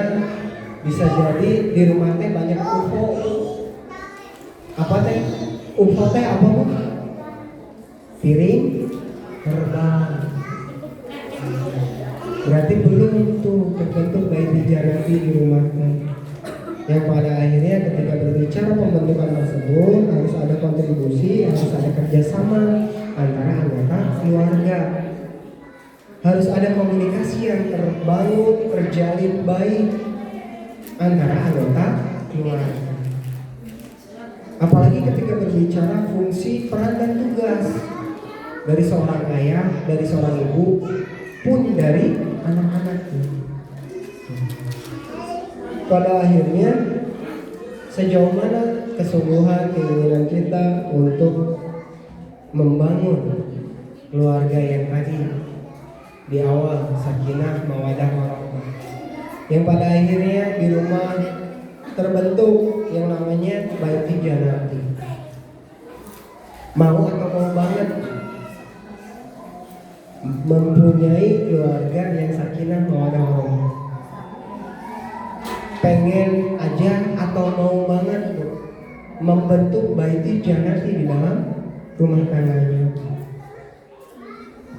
bisa jadi di rumah teh banyak UFO. Apa teh? UFO teh apa bu? Piring terbang. Berarti belum tuh terbentuk baiti janati di rumah teh. Yang pada akhirnya ketika berbicara pembentukan tersebut harus ada kontribusi, harus ada kerjasama antara anggota keluarga. Harus ada komunikasi yang terbangun, terjalin baik antara anggota keluarga. Apalagi ketika berbicara fungsi, peran, dan tugas dari seorang ayah, dari seorang ibu, pun dari anak-anaknya. Pada akhirnya sejauh mana kesungguhan keinginan kita untuk membangun keluarga yang tadi di awal sakinah mawadah warahmah, yang pada akhirnya di rumah terbentuk yang namanya baiti janati. Mau atau mau banget mempunyai keluarga yang sakinah mawadah warahmah. Pengen aja atau mau banget membentuk baiti janati di dalam rumah tangganya.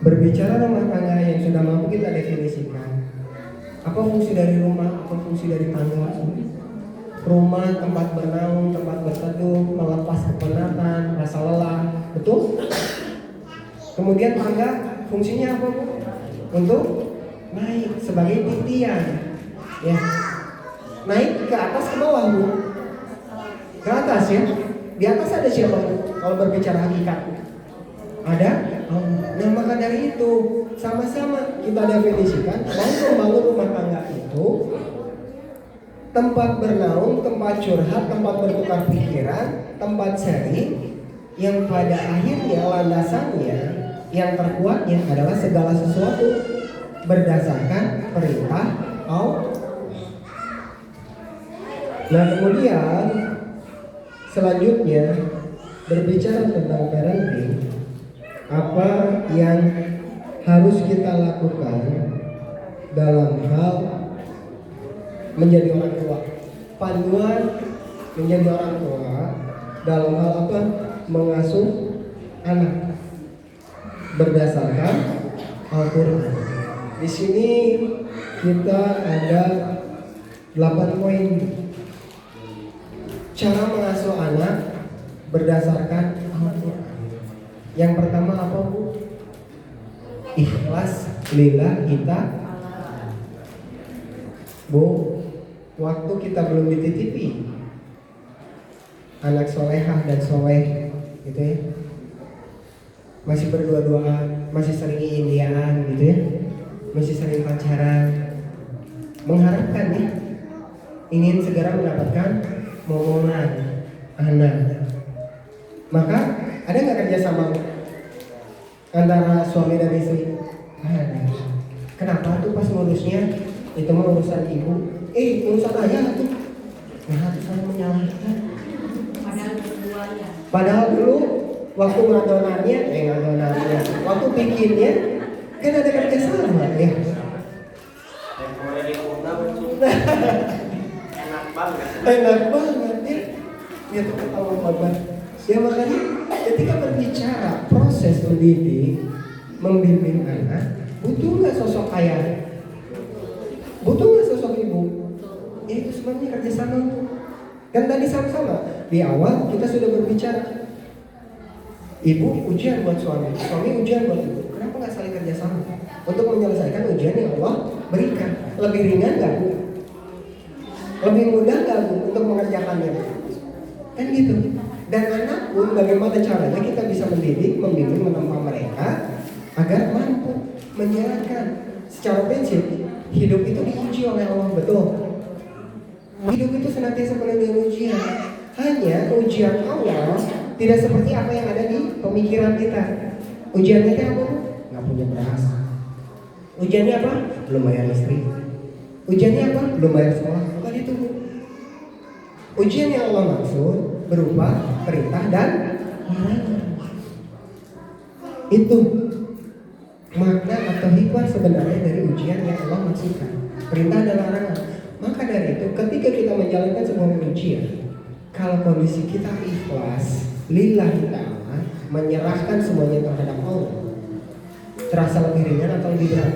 Berbicara rumah tangga yang sudah mampu kita definisikan, apa fungsi dari rumah, apa fungsi dari tangga? Rumah tempat bernaung, tempat berteduh, melepas kepenatan, rasa lelah, betul? Kemudian tangga fungsinya apa bu? Untuk naik sebagai titian, ya. Naik ke atas ke bawah bu? Ke atas ya. Di atas ada siapa bu? Kalau berbicara hakikat ada. Nah maka dari itu sama-sama kita definisikan mau membangun rumah tangga itu tempat bernaung, tempat curhat, tempat bertukar pikiran, tempat sharing yang pada akhirnya landasannya yang terkuatnya adalah segala sesuatu berdasarkan perintah Allah. Nah kemudian selanjutnya berbicara tentang parenting, apa yang harus kita lakukan dalam hal menjadi orang tua, panduan menjadi orang tua dalam hal apa? Mengasuh anak berdasarkan Al-Quran. Di sini kita ada 8 poin cara mengasuh anak berdasarkan Al-Quran. Yang pertama apa bu? Ikhlas lillah kita bu. waktu kita belum dititipi anak solehah dan soleh gitu ya, masih berdua-duaan, masih sering indiaan gitu ya, masih sering pacaran, mengharapkan nih ingin segera mendapatkan momongan anak, maka ada nggak kerjasama antara suami dan istri? Ada. Kenapa tuh pas ngurusnya itu mah urusan ibu, urusan ayah tuh, nah saya menyalahkan. Padahal dulu waktu ngadonannya, waktu bikinnya kan ada kerjasama ya. Enak banget ya. Ya tuh ketawa banget. Ya makanya ketika berbicara proses mendidik, membimbing anak, butuh nggak sosok ayah? Butuh nggak sosok ibu? Ya itu sebenarnya kerjasama tuh. Kan tadi sama-sama di awal kita sudah berbicara. Ibu ujian buat suami, suami ujian buat ibu. Kenapa nggak saling kerjasama untuk menyelesaikan ujian yang Allah berikan? Lebih ringan nggak bu? Lebih mudah nggak bu untuk mengerjakannya? Kan gitu. Dan anak pun bagaimana caranya kita bisa mendidik, membimbing, menempa mereka agar mampu menjalankan. Secara prinsip hidup itu diuji oleh Allah, betul. Hidup itu senantiasa penuh dengan ujian. Hanya ujian Allah tidak seperti apa yang ada di pemikiran kita. Ujiannya itu apa? Nggak punya beras. Ujiannya apa? Belum bayar listrik. Ujiannya apa? Belum bayar sekolah. Bukan itu. Ujian yang Allah maksud berupa perintah dan larangan. Itu makna atau hikmah sebenarnya dari ujian yang Allah maksudkan. Perintah dan larangan. Maka dari itu ketika kita menjalankan sebuah ujian, kalau kondisi kita ikhlas, lillahi ta'ala, menyerahkan semuanya terhadap Allah, terasa lebih ringan atau lebih berat?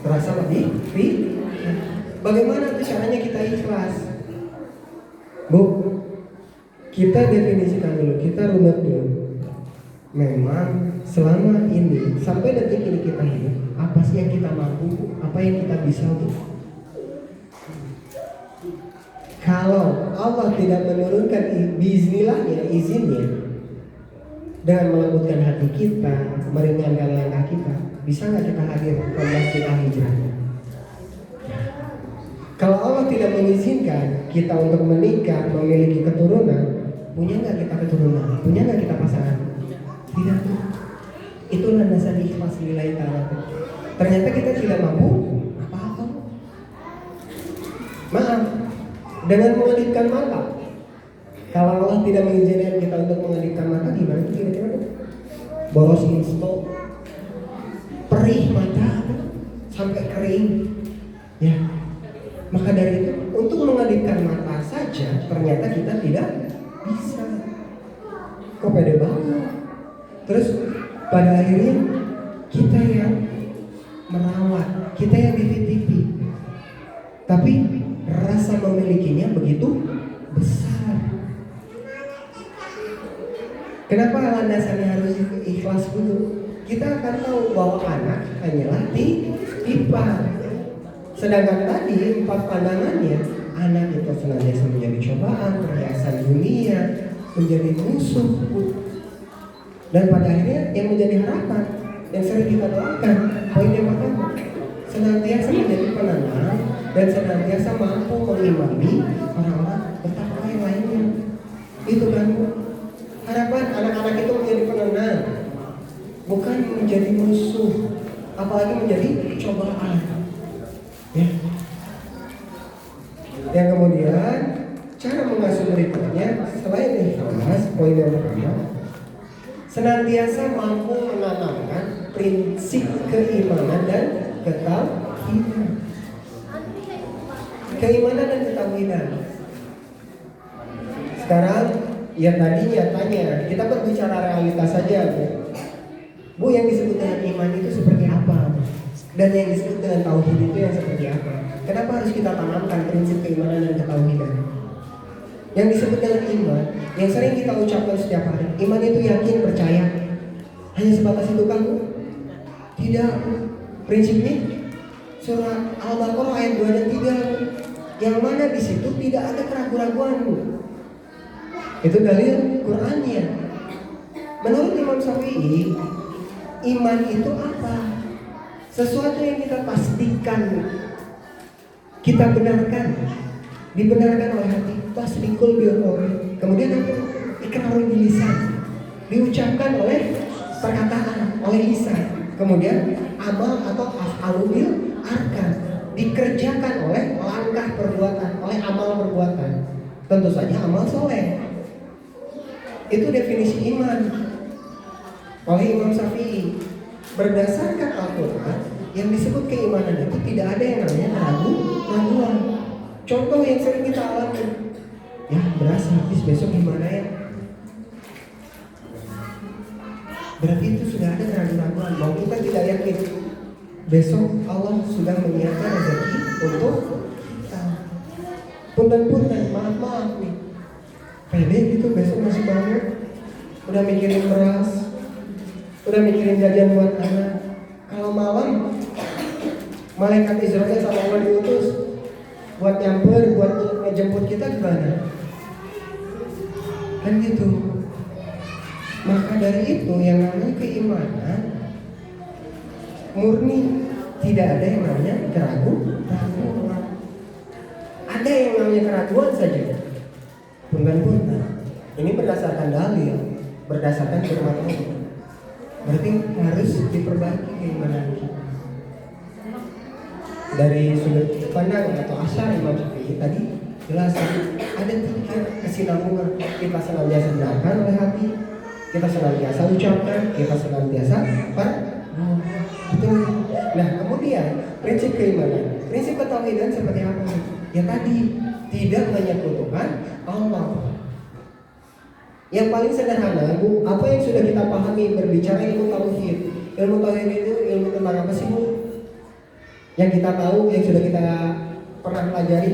Terasa lebih ringan. Bagaimana tuh caranya kita ikhlas? Bu, kita definisikan dulu, kita runut dulu. Memang selama ini sampai detik ini kita hidup, apa sih yang kita mampu, apa yang kita bisa bu? Kalau Allah tidak menurunkan biiznillahnya, izinnya, dengan melembutkan hati kita, meringankan langkah kita, bisa nggak kita hadir ke Masjid Al-Hijrah? Kalau Allah tidak mengizinkan kita untuk menikah, memiliki keturunan, punya nggak kita keturunan? Punya nggak kita pasangan? Tidak. Itu landasan ikhlas lillahi ta'ala. Ternyata kita tidak mampu apa-apa. Maaf, dengan mengalihkan mata. Kalau Allah tidak mengizinkan kita untuk mengalihkan mata, gimana kira-kira? Boros insto, perih mata sampai kering, ya. Maka dari itu, untuk mengalihkan mata saja, ternyata kita tidak bisa. Kok pede banget? Terus pada akhirnya kita yang merawat, kita yang dititipi, tapi rasa memilikinya begitu besar. Kenapa landasannya harus ikhlas dulu? Kita akan tahu bahwa anak hanyalah titipan. Sedangkan tadi 4 pandangannya, anak itu senantiasa menjadi cobaan, perhiasan dunia, menjadi musuh. Dan pada akhirnya yang menjadi harapan yang sering kita doakan, poin yang pertama, senantiasa menjadi penenang dan senantiasa mampu mengimami orang-orang betapa yang lainnya. Itu kan harapan anak-anak itu menjadi penenang, bukan menjadi musuh, apalagi menjadi cobaan. Ya. Yang kemudian cara mengasuh berikutnya selain ikhlas, poin yang pertama, senantiasa mampu menanamkan prinsip keimanan dan ketauhidan. Keimanan dan ketauhidan. Sekarang ya tadi nyatanya kita berbicara realitas saja, Bu. Bu, yang disebut dengan iman itu seperti apa? Dan yang disebut dengan tauhid itu yang seperti apa? Kenapa harus kita tanamkan prinsip keimanan dan ketauhidan? Yang disebut dengan iman, yang sering kita ucapkan setiap hari, iman itu yakin, percaya. Hanya sebatas itu kan? Tidak. Prinsipnya surah Al-Baqarah ayat 2 dan 3, yang mana di situ tidak ada keraguan-raguan. Itu dalil Qur'annya. Menurut Imam Syafi'i, iman itu apa? Sesuatu yang kita pastikan, kita benarkan, dibenarkan oleh hati, tasdikul biqauli. Kemudian apa? Iqrarul bil lisan, diucapkan oleh perkataan, oleh lisan. Kemudian amal atau af'alul bil arkan, dikerjakan oleh langkah perbuatan, oleh amal perbuatan. Tentu saja amal soleh. Itu definisi iman oleh Imam Syafi'i. Berdasarkan Al-Quran, yang disebut keimanan itu tidak ada yang namanya ragu-raguan. Contoh yang sering kita alami, ya beras habis, besok gimana ya? Berarti itu sudah ada keraguan-raguan. Mau kita tidak yakin besok Allah sudah menyiapkan rezeki untuk kita. Punten-punten, maaf nih, pede gitu besok masih bangun, udah mikirin beras, udah mikirin jajan buat anak. Kalau malam malaikat Israel sama Allah diutus buat nyamper, buat ngejemput kita gimana? Kan gitu. Maka dari itu yang namanya keimanan murni, tidak ada yang namanya keraguan. Ada yang namanya keraguan saja. Punten-punten. Ini berdasarkan dalil, berdasarkan firman Allah. Berarti harus diperbaiki keimanan kita. Dari sudut pandang atau asal Imam Syafi'i tadi jelas ada 3 kesinambungan. Kita senantiasa benarkan oleh hati, kita senantiasa ucapkan, kita senantiasa betul. Nah kemudian prinsip keimanan, prinsip ketauhidan seperti apa? Ya tadi, tidak menyekutukan Allah. Yang paling sederhana, Bu, apa yang sudah kita pahami berbicara ilmu tauhid? Ilmu tauhid itu ilmu tentang apa sih, Bu? Yang kita tahu, yang sudah kita pernah pelajari,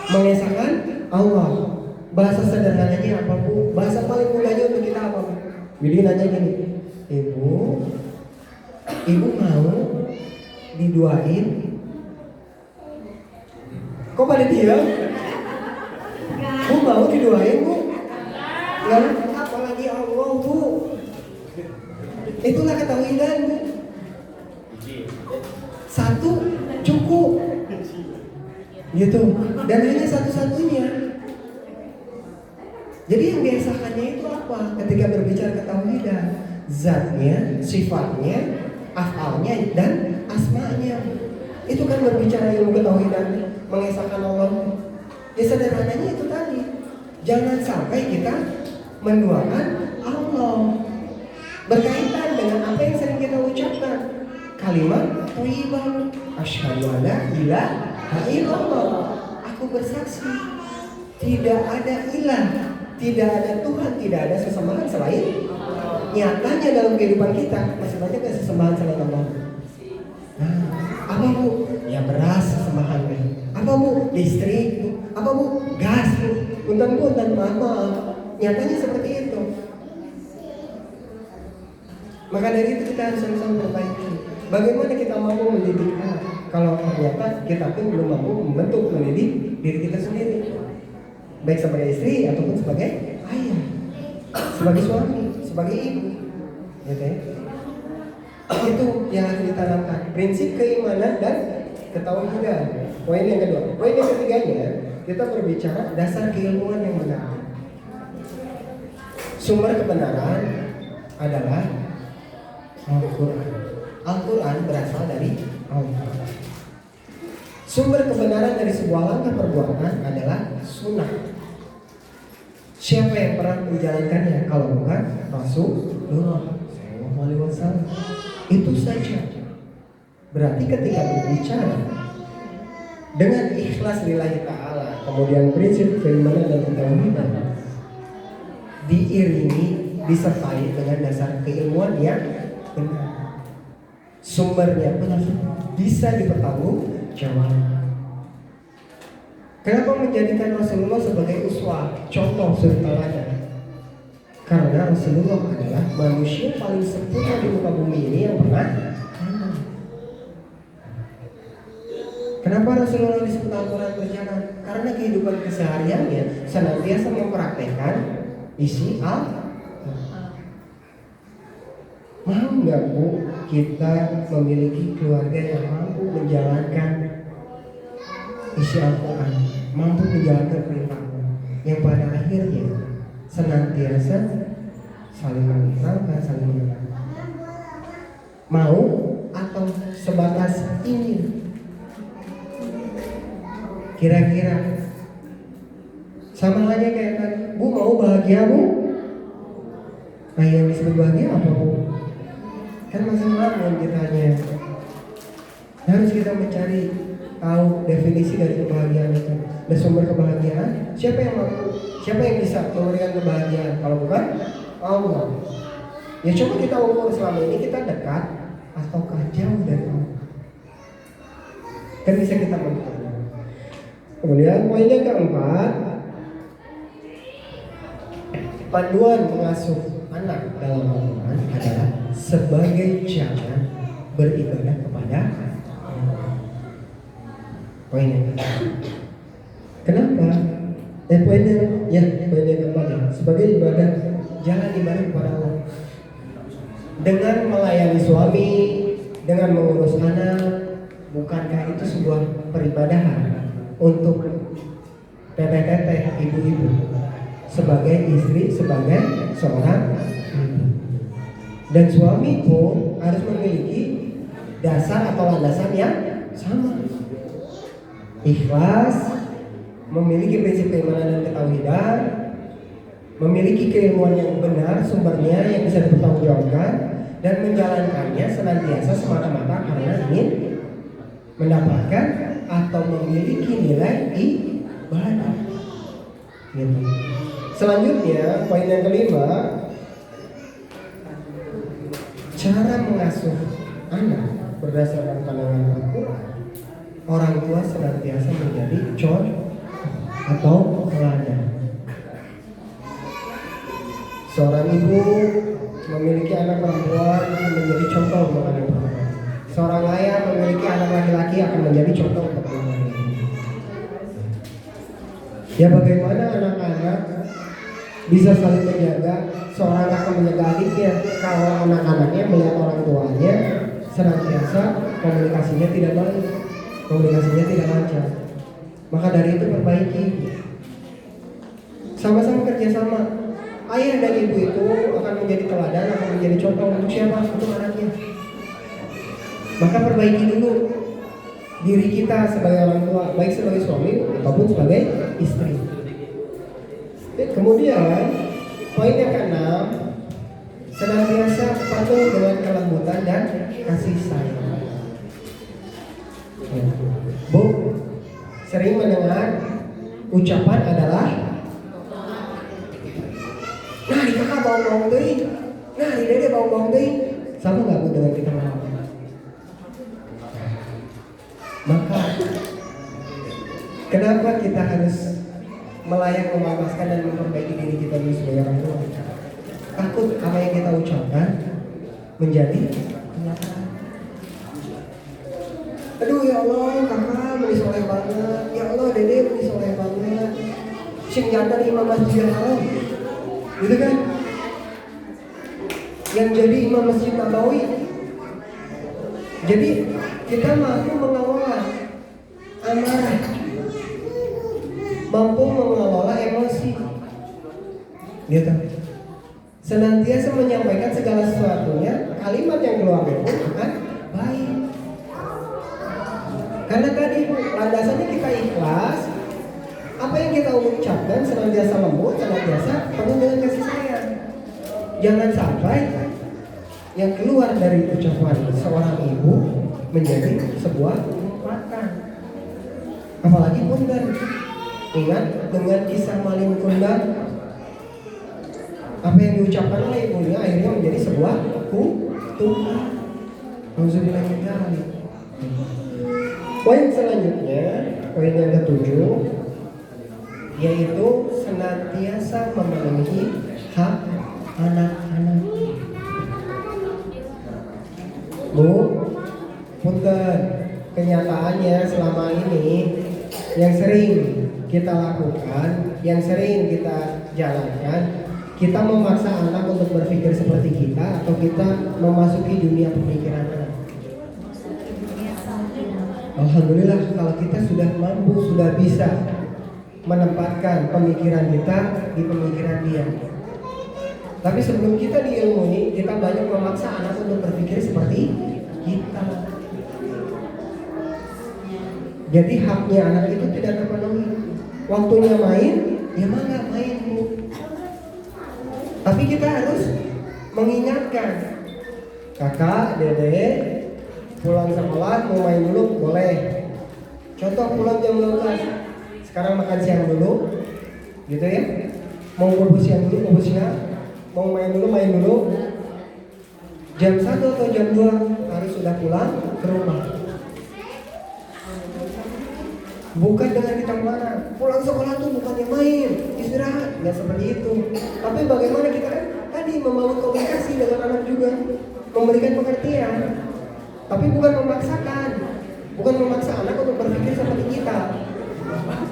mengesahkan Allah. Bahasa sederhananya apa, Bu? Bahasa paling mudahnya untuk kita apa, Bu? Jadi nanya gini, Ibu mau diduain? Kok pada diam? Bu mau diduain, Bu? Enggak, apalagi Allah, Bu. Itulah ketauhidan, Bu. 1 cukup. Gitu. Dan hanya satu-satunya. Jadi yang biasakannya itu apa? Ketika berbicara ketauhidan, zatnya, sifatnya, afalnya, dan asmanya. Itu kan berbicara ilmu ketauhidan, mengesahkan Allah. Ya sederhananya itu tadi. Jangan sampai kita menduakan Allah. Berkaitan dengan apa yang sering kita ucapkan. Kalimat thayyibah, asyhadu an la ilaha illallah. Aku bersaksi tidak ada ilah, tidak ada Tuhan, tidak ada sesembahan selain Allah. Nyatanya dalam kehidupan kita masih banyak sesembahan selain Allah. Nah, apa, Bu? Ya beras sesembahan. Apa, Bu? Listrik, Bu. Apa, Bu? Gas, Bu. Punten-punten, maaf. Nyatanya seperti itu. Maka dari itu kita harus sama-sama perbaiki. Bagaimana kita mampu mendidik anak kalau ternyata kita pun belum mampu membentuk, mendidik diri kita sendiri, baik sebagai istri ataupun sebagai ayah, sebagai suami, sebagai ibu, gitu ya. Itu yang harus ditanamkan, prinsip keimanan dan ketauhidan. Poin yang kedua. Poin yang ketiganya, kita berbicara dasar keilmuan yang benar. Sumber kebenaran adalah Al-Quran. Al-Quran berasal dari Allah. Sumber kebenaran dari sebuah langkah perbuatan adalah sunnah. Siapa yang pernah menjalankannya kalau bukan Rasulullah SAW? Itu saja. Berarti ketika berbicara dengan ikhlas lillahi ta'ala, kemudian prinsip keimanan dan ketauhidan diiringi, disertai dengan dasar keilmuan yang benar. Sumbernya benar, bisa dipertanggungjawabkan. Kenapa menjadikan Rasulullah sebagai uswah, contoh suri teladan? Karena Rasulullah adalah manusia paling sempurna di muka bumi ini yang pernah. Kenapa Rasulullah disebut Al-Quran berjalan? Karena kehidupan kesehariannya senantiasa mempraktekkan isi Al-Quran. Mau nggak Bu kita memiliki keluarga yang mampu menjalankan isi Al-Quran, mampu menjalankan perintah Allah, yang pada akhirnya senantiasa saling mengenalkan, saling mengenal. Mau atau sebatas ingin? Kira-kira sama aja kayak tadi. Bu mau bahagia Bu? Nah yang disebut bahagia apa Bu? Kan masing-masing kitanya. Harus kita mencari tahu definisi dari kebahagiaan itu dan sumber kebahagiaan. Siapa yang mampu? Siapa yang bisa memberikan kebahagiaan? Kalau bukan Allah. Ya coba kita ukur selama ini kita dekat ataukah jauh dari Allah. Kan bisa kita menentukan. Kemudian poinnya keempat, panduan mengasuh anak dalam Al-Quran adalah sebagai cara beribadah kepada Allah. Poinnya kenapa? Poinnya keempat sebagai ibadah, jalan ibadah kepada Allah dengan melayani suami, dengan mengurus anak. Bukankah itu sebuah peribadahan untuk teteh-teteh, ibu-ibu, sebagai istri, sebagai seorang ibu? Dan suami pun harus memiliki dasar atau landasan yang sama. Ikhlas, memiliki prinsip keimanan dan ketauhidan, memiliki keilmuan yang benar, sumbernya yang bisa dipertanggungjawabkan, dan menjalankannya senantiasa semata-mata karena ingin mendapatkan atau memiliki nilai ibadah. Gitu. Selanjutnya, poin yang kelima, cara mengasuh anak berdasarkan pandangan Al-Quran. Orang tua senantiasa menjadi contoh atau teladan. Seorang ibu memiliki anak perempuan menjadi contoh untuk anak perempuan. Seorang ayah memiliki anak laki-laki akan menjadi contoh untuk anak laki-laki. Ya bagaimana anak-anak bisa saling menjaga, seorang akan menjaga adiknya kalau anak-anaknya melihat orang tuanya senantiasa komunikasinya tidak baik, komunikasinya tidak lancar. Maka dari itu perbaiki. Sama-sama kerjasama. Ayah dan ibu itu akan menjadi teladan, akan menjadi contoh untuk siapa? Untuk anaknya. Maka perbaiki dulu diri kita sebagai orang tua, baik sebagai suami ataupun sebagai istri. Kemudian poin yang keenam, senantiasa patuh dengan kelembutan dan kasih sayang. Bu, sering mendengar ucapan adalah, nah di kakak bau-bau deh, nah di dede bau-bau deh. Sama nggak Bu dengan kita ngomong? Maka kenapa kita harus melayak, memantaskan dan memperbaiki diri kita dulu sebagai orang tua? Takut apa yang kita ucapkan menjadi kenyataan. Aduh ya Allah, kakak meni soleh banget. Ya Allah, dede meni soleh banget. Sing jantan imam masjid haram, gitu kan? Yang jadi imam masjid Nabawi. Jadi kita mampu mengelola amarah, mampu mengelola emosi, gitu. Senantiasa menyampaikan segala sesuatunya, kalimat yang keluar pun akan baik. Karena tadi landasannya kita ikhlas, apa yang kita ucapkan senantiasa lembut, senantiasa penuh dengan kasih sayang. Jangan sampai yang keluar dari ucapan seorang ibu menjadi sebuah umpatan. Apalagi pundan. Ingat dengan kisah maling kundang, apa yang diucapkan oleh ibunya akhirnya menjadi sebuah kutukan. Alhamdulillah. Poin selanjutnya, poin yang ketujuh, yaitu senantiasa memenuhi hak anak-anak. Bu, punten, kenyataannya Makanya selama ini yang sering kita lakukan, yang sering kita jalankan, kita memaksa anak untuk berpikir seperti kita atau kita memasuki dunia pemikiran anak. Alhamdulillah kalau kita sudah mampu, sudah bisa menempatkan pemikiran kita di pemikiran dia. Tapi sebelum kita diilmui, kita banyak memaksa anak untuk berpikir seperti kita. Jadi haknya anak itu tidak terpenuhi. Waktunya main, ya mangga main Bu. Tapi kita harus mengingatkan, kakak, dede, pulang sekolah mau main dulu boleh. Contoh pulang jam 12, sekarang makan siang dulu, gitu ya. Mau bobo siang dulu, bobo siang. Mau main dulu. Jam 1 atau jam 2 harus sudah pulang ke rumah. Bukan dengan kita mana, pulang sekolah tuh bukannya main, istirahat, nggak seperti itu. Tapi bagaimana kita tadi membangun komunikasi dengan anak juga, memberikan pengertian. Tapi bukan memaksakan, bukan memaksa anak untuk berpikir seperti kita.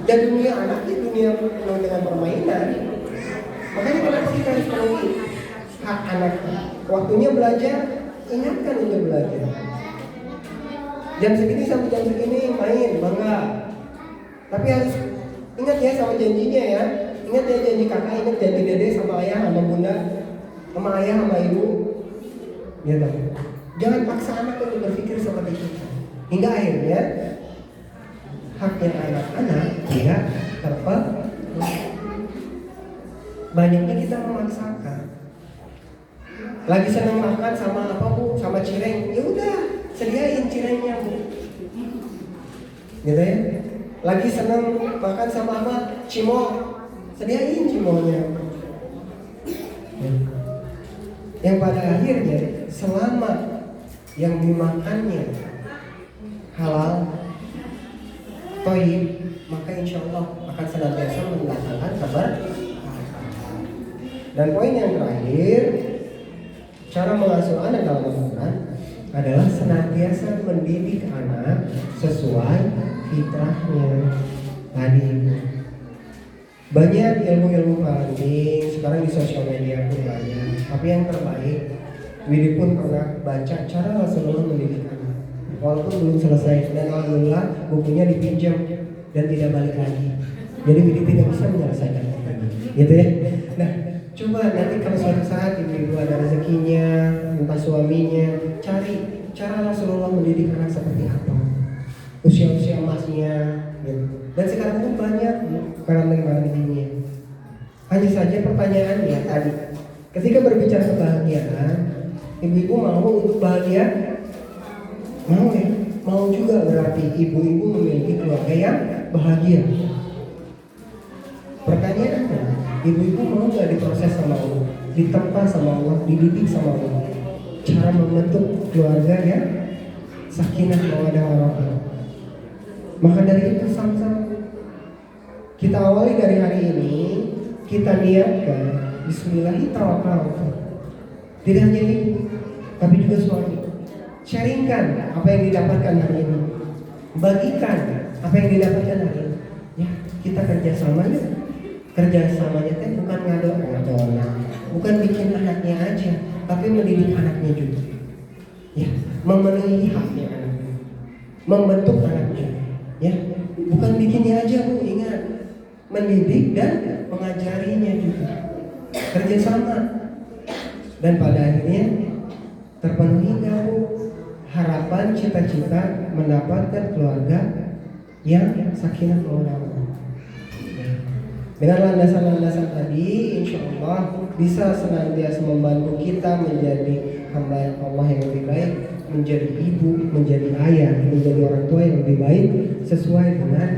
Dan dunia anak itu dunia penuh dengan permainan. Makanya kenapa kita harus penuhi hak anak? Waktunya belajar, ingatkan untuk belajar. Jam segini sampai jam segini main, bangga. Tapi harus ingat ya sama janjinya ya. Ingat ya janji kakak, ingat janji dede sama ayah, sama bunda, sama ayah, sama ibu. Ya tak? Jangan paksa anak untuk berpikir seperti kita. Hingga akhirnya haknya anak-anak tidak terpenuhi. Banyaknya kita memaksakan. Lagi senang makan sama apa Bu? Sama cireng. Ya udah, sediain cirengnya Bu. Gitu ya. Lagi senang makan sama apa? Cimol. Sediain cimolnya. Yang pada akhirnya selama yang dimakannya halal, thayyib, maka insya Allah akan senantiasa mendatangkan kabar. Dan poin yang terakhir, cara mengasuh anak dalam Al-Quran adalah senantiasa mendidik anak sesuai fitrahnya. Tadi banyak ilmu-ilmu parenting sekarang di sosial media pun banyak. Tapi yang terbaik, Widi pun pernah baca cara Rasulullah mendidik anak. Walaupun belum selesai, dan alhamdulillah bukunya dipinjam dan tidak balik lagi. Jadi Widi tidak bisa menyelesaikan lagi, gitu ya. Nah, coba nanti kalau suatu saat ibu-ibu ada rezekinya, entah suaminya, cari cara Rasulullah mendidik anak seperti apa, usia-usia emasnya, gitu. Dan sekarang pun banyak parenting-parentingnya. Hanya saja pertanyaannya tadi, ketika berbicara kebahagiaan, ibu-ibu mau untuk bahagia? Mau ya? Mau juga berarti ibu-ibu memiliki keluarga yang bahagia. Pertanyaannya, ibu-ibu mau nggak diproses sama Allah, ditempa sama Allah, dididik sama Allah, cara membentuk keluarga yang sakinah mawaddah warahmah. Maka dari itu sama-sama kita awali dari hari ini, kita niatkan Bismillahirrahmanirrahim. Tidak hanya ibu, tapi juga suami. Sharingkan apa yang didapatkan hari ini, bagikan apa yang didapatkan hari ini. Ya, kita kerjasama ya. Kerjasamanya kan bukan ngadon, bukan bikin anaknya aja, tapi mendidik anaknya juga. Ya, memenuhi haknya anaknya, membentuk anaknya. Ya, bukan bikinnya aja Bu, ingat, mendidik dan mengajarinya juga. Kerjasama. Dan pada akhirnya terpenuhi nggak Bu harapan cita-cita mendapatkan keluarga yang sakinah mawaddah warahmah. Dengan landasan-landasan tadi, insya Allah bisa senantiasa membantu kita menjadi hamba Allah yang lebih baik, menjadi ibu, menjadi ayah, menjadi orang tua yang lebih baik sesuai dengan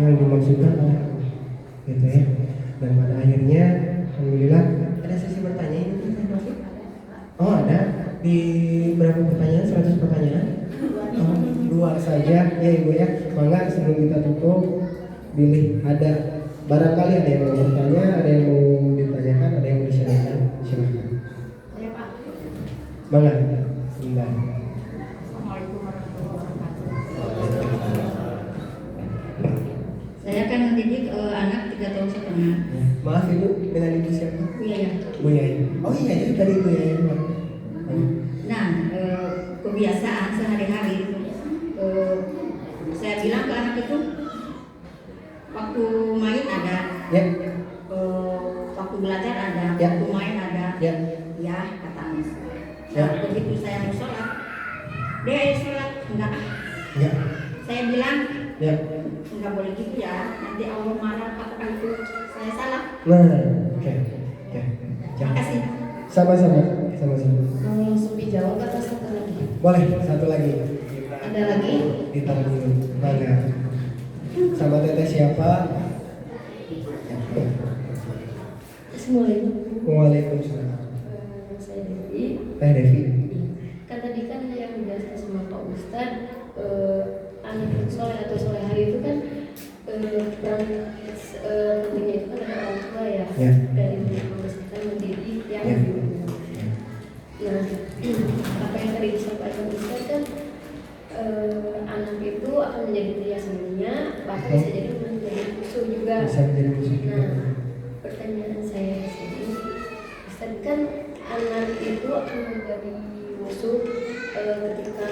yang dimaksudkan oleh Allah, gitu ya. Dan pada akhirnya, alhamdulillah, ada sesi bertanya ini. Oh ada di berapa pertanyaan? 100 pertanyaan? Oh, 2 saja ya Ibu ya. Mangga sebelum kita tutup, pilih ada. Barangkali ada yang mau bertanya, ada yang mau ditanyakan, ada yang mau disampaikan, silakan. Ya Pak. Mangga. Bismillah. Assalamualaikum warahmatullahi wabarakatuh. Saya akan mendidik anak 3 tahun setengah. Maaf Ibu, dengan Ibu siapa? Iya ya. Bu Yaya. Oh iya, itu tadi Ibu Yaya. Nah, kebiasaan sehari-hari saya bilang ke anak itu waktu main ada, Ya. waktu belajar ada, Ya. waktu main ada. Ya. Ya, kata anak. Ya. Nah, begitu saya mau sholat, dia ayo sholat, enggak. Ya. Saya bilang Ya. enggak boleh gitu ya, nanti Allah marah. Apakah itu saya salah? Nah, oke. Oke. Terima kasih. Sama-sama. Mau langsung dijawab atau satu lagi? Boleh, satu lagi. Ada lagi? Ditahan dulu. Bangga. Sama Teteh siapa? Assalamualaikum. Waalaikumsalam. Saya Devi. Teh Devi. Kan tadi kan yang dijelaskan sama Pak Ustadz, anak yang soleh atau solehah itu kan peran pentingnya itu kan ada orang tua ya, Ya. dari membesarkan mendidik yang Ya. Nah, apa yang tadi disampaikan Ustadz kan anak itu akan menjadi perhiasan dunia, bahkan bisa jadi menjadi musuh juga. Bisa menjadi musuh juga. Nah, pertanyaan saya di sini, Ustadz, kan anak itu akan menjadi musuh ketika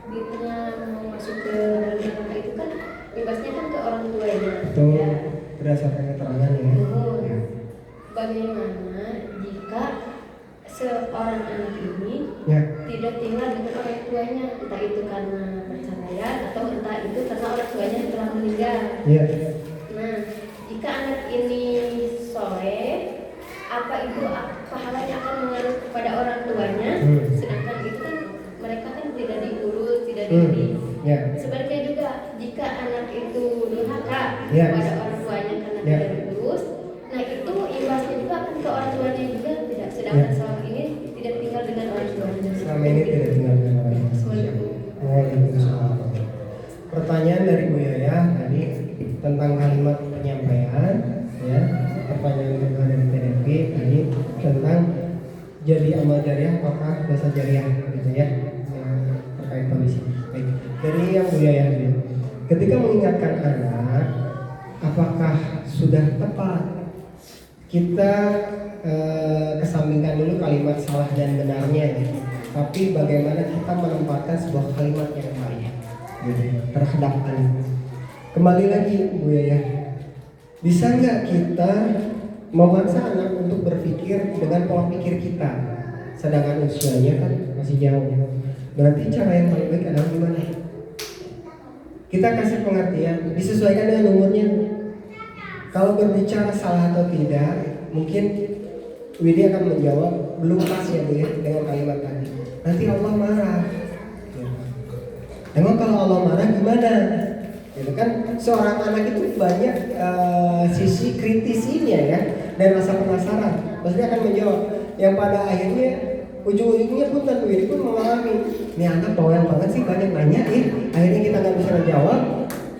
di tengah mau masuk ke dalam neraka itu kan imbasnya kan ke orang tuanya. Betul. Ya. Berdasarkan keterangan ya. Namun, Ya. bagaimana jika seorang anak ini Ya. tidak tinggal dengan orang tuanya, entah itu karena perceraian atau entah itu karena orang tuanya yang telah meninggal. Ya. Nah, jika anak ini soleh, apa itu pahalanya akan mengaruh kepada orang tuanya, sedangkan itu kan mereka kan tidak diurus, tidak dididik. Ya. Sebaliknya juga, jika anak itu durhaka Ya. kepada orang tuanya karena Ya. tidak diurus, nah itu imbasnya juga akan ke orang tuanya juga tidak. Sedangkan Ya. selama ini tidak tinggal dengan orang tuanya. Selama ini tidak tinggal dengan orang tua. Assalamualaikum. Waalaikumsalam. Pertanyaan dari Bu Yaya tadi tentang kalimat penyampaian, ya. Pertanyaan kedua dari TDP tadi tentang jadi amal jariah apakah dosa jariah gitu ya, yang terkait kondisi. Baik. Dari yang Bu Yaya dulu, ketika mengingatkan anak, apakah sudah tepat kita kesampingkan dulu kalimat salah dan benarnya, tapi bagaimana kita menempatkan sebuah kalimat yang baik gitu, terhadap anak. Kembali lagi Bu Yaya, bisa nggak kita memaksa anak untuk berpikir dengan pola pikir kita, sedangkan usianya kan masih jauh? Berarti cara yang paling baik adalah gimana? Kita kasih pengertian, disesuaikan dengan umurnya. Kalau berbicara salah atau tidak, mungkin Widi akan menjawab belum pas ya Bu ya dengan kalimat tadi. Nanti Allah marah. Emang kalau Allah marah gimana? Gitu kan, seorang anak itu banyak sisi kritisinya ya, dan rasa penasaran. Pasti akan menjawab. Yang pada akhirnya ujung-ujungnya pun tentu Widi pun memahami. Ini anak bawel banget sih, banyak nanya ya. Akhirnya kita nggak bisa menjawab.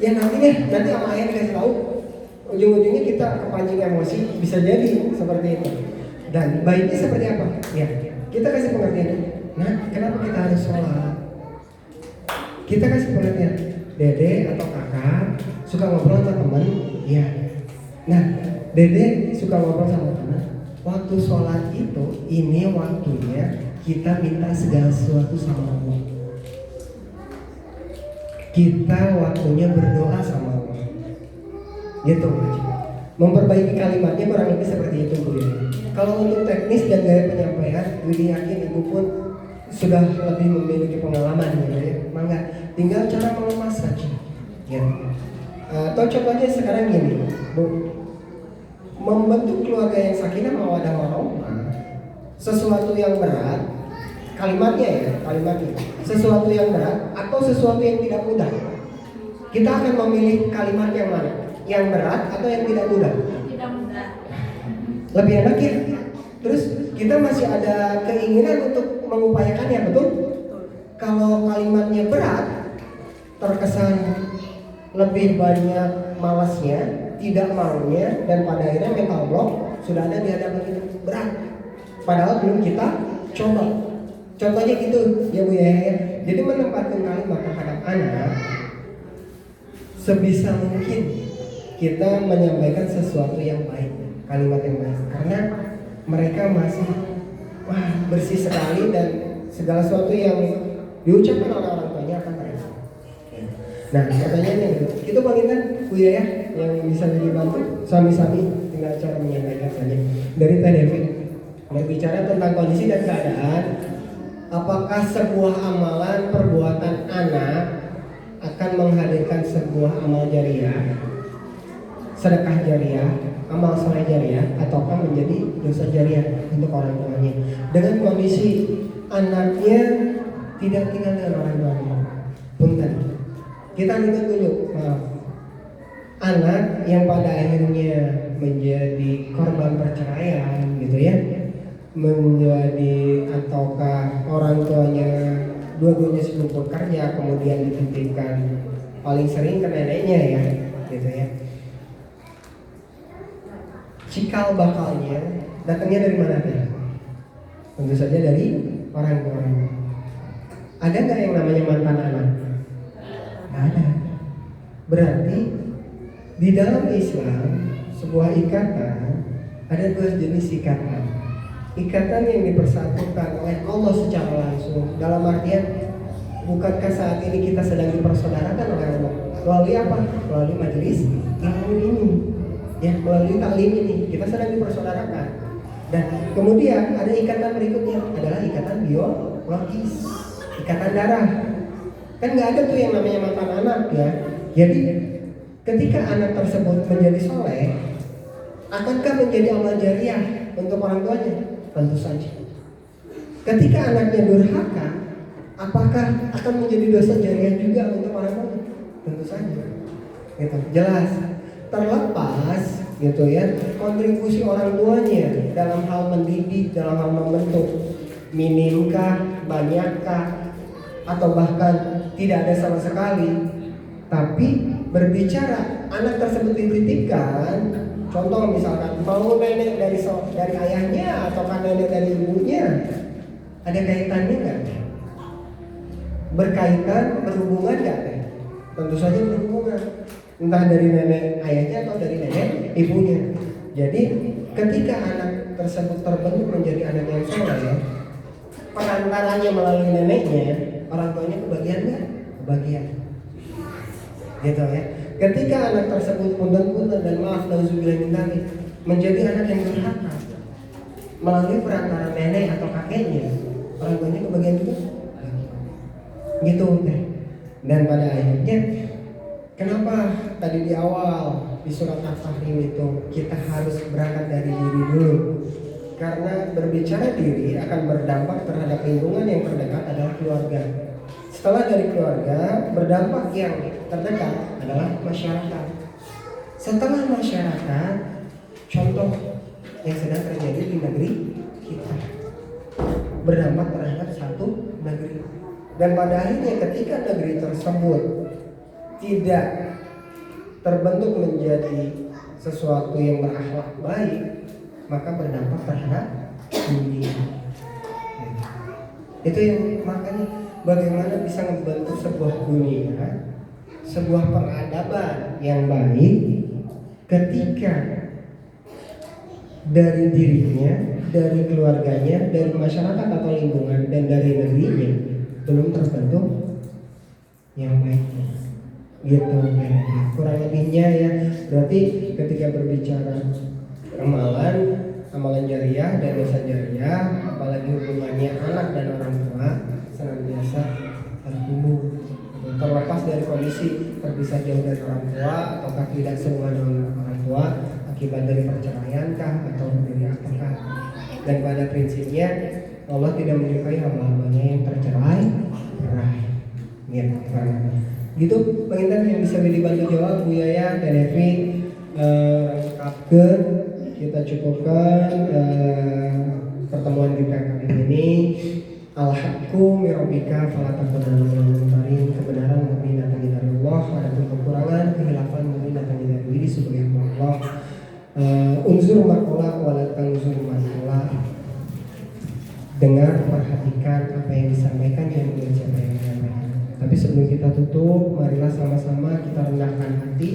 Ya nanti sama ayah dikasih tahu. Ujung-ujungnya kita kepancing emosi, bisa jadi seperti itu. Dan baiknya seperti apa? Ya, kita kasih pengertian. Nah, kenapa kita harus sholat? Kita kasih pengertian. Dede atau kakak suka ngobrol sama teman, iya. Nah, Dede suka ngobrol sama teman. Waktu sholat itu, ini waktunya kita minta segala sesuatu sama Allah. Kita waktunya berdoa sama Allah. Gitu. Memperbaiki kalimatnya kurang lebih seperti itu Bu ya. Kalau untuk teknis dan gaya penyampaian, Widi yakin Ibu pun sudah lebih memiliki pengalaman gitu ya. Mangga, tinggal cara mengemas saja. Ya. Atau contohnya sekarang gini, Bu, membentuk keluarga yang sakinah mawaddah warahmah, sesuatu yang berat, kalimatnya, sesuatu yang berat atau sesuatu yang tidak mudah. Kita akan memilih kalimat yang mana? Yang berat atau yang tidak mudah? Tidak mudah. Lebih enak ya. Terus kita masih ada keinginan untuk mengupayakannya, betul? Kalau kalimatnya berat, terkesan lebih banyak malasnya, tidak maunya, dan pada akhirnya mental block sudah ada di hadapan kita, berat. Padahal belum kita coba. Contohnya gitu ya Bu ya. Jadi menempatkan kalimat terhadap anak sebisa mungkin kita menyampaikan sesuatu yang baik, kalimat yang baik, karena mereka masih bersih sekali dan segala sesuatu yang diucapkan oleh orang tuanya akan mereka. Nah, pertanyaannya itu Bang Intan, Bu Yaya yang bisa dibantu sami-sami tinggal cara menyampaikan saja. Dari Teh Devi berbicara tentang kondisi dan keadaan, apakah sebuah amalan perbuatan anak akan menghadirkan sebuah amal jariah, sedekah jariah, amal soleh jariah, ataukah menjadi dosa jariah untuk orang tuanya dengan kondisi anaknya tidak tinggal dengan orang tuanya. Punten, kita lihat dulu, maaf, anak yang pada akhirnya menjadi korban perceraian gitu ya, menjadi ataukah orang tuanya dua-duanya sibuk bekerja kemudian dititipkan paling sering ke neneknya ya gitu ya. Cikal bakalnya datangnya dari mana teh? Tentu saja dari orang tuanya. Ada nggak yang namanya mantan anak? Ada. Berarti di dalam Islam sebuah ikatan ada dua jenis ikatan. Ikatan yang dipersatukan oleh Allah secara langsung, dalam artian bukankah saat ini kita sedang dipersaudarakan oleh Allah melalui apa? Melalui majelis ilmu ini, ya, melalui taklim ini kita sedang dipersaudarakan. Dan kemudian ada ikatan berikutnya adalah ikatan biologis, ikatan darah. Kan nggak ada tuh yang namanya mantan anak ya. Jadi ketika anak tersebut menjadi soleh, akankah menjadi amal jariah untuk orang tuanya? Tentu saja. Ketika anaknya durhaka, apakah akan menjadi dosa jariah juga untuk orang tuanya? Tentu saja. Gitu. Jelas. Terlepas gitu ya, kontribusi orang tuanya dalam hal mendidik, dalam hal membentuk, minimkah, banyakkah, atau bahkan tidak ada sama sekali. Tapi berbicara anak tersebut dititipkan, contoh misalkan mau nenek dari ayahnya atau nenek dari ibunya, ada kaitannya nggak? Berkaitan, berhubungan nggak? Tentu saja berhubungan, entah dari nenek ayahnya atau dari nenek ibunya. Jadi ketika anak tersebut terbentuk menjadi anak yang soleh, perantaranya melalui neneknya, orang tuanya kebagian nggak? Kebagian. Gitu ya. Ketika anak tersebut punten-punten dan maaf nauzubillah min dzalik menjadi anak yang durhaka melalui perantara nenek atau kakeknya, orang tuanya kebagian juga. Gitu deh. Dan pada akhirnya kenapa tadi di awal di surat At-Tahrim itu kita harus berangkat dari diri dulu? Karena berbicara diri akan berdampak terhadap lingkungan yang terdekat adalah keluarga. Setelah dari keluarga, berdampak yang terdekat adalah masyarakat. Setelah masyarakat, contoh yang sedang terjadi di negeri kita, berdampak terhadap satu negeri. Dan pada akhirnya ketika negeri tersebut tidak terbentuk menjadi sesuatu yang berakhlak baik, maka berdampak terhadap dunia. Itu yang makanya bagaimana bisa membentuk sebuah dunia, sebuah peradaban yang baik ketika dari dirinya, dari keluarganya, dari masyarakat atau lingkungan, dan dari negerinya belum terbentuk yang baik. Gitu ya. Kurang lebihnya ya. Berarti ketika berbicara amalan jariah dan dosa jariah, apalagi hubungannya anak dan orang tua, senantiasa terhubung. Terlepas dari kondisi terpisah jauh dari orang tua ataukah tidak serumah dengan orang tua akibat dari perceraian kah atau dari apakah. Dan pada prinsipnya Allah tidak menyukai hamba-hambanya yang tercerai berai. Gitu Bang Intan yang bisa dibantu jawab Bu Yaya dan Evi. Kita cukupkan pertemuan kita kali ini. Al-haqqu min rabbika fala takunanna minal mumtarin. Kebenaran murni datangnya dari Allah, adapun kekurangan kehilafan murni datangnya dari diri sebagai Allah. Unzur maqala wa la tanzur maqala. Dengar, perhatikan apa yang disampaikan, jangan mengerti apa yang disampaikan. Tapi sebelum kita tutup, marilah sama-sama kita rendahkan hati,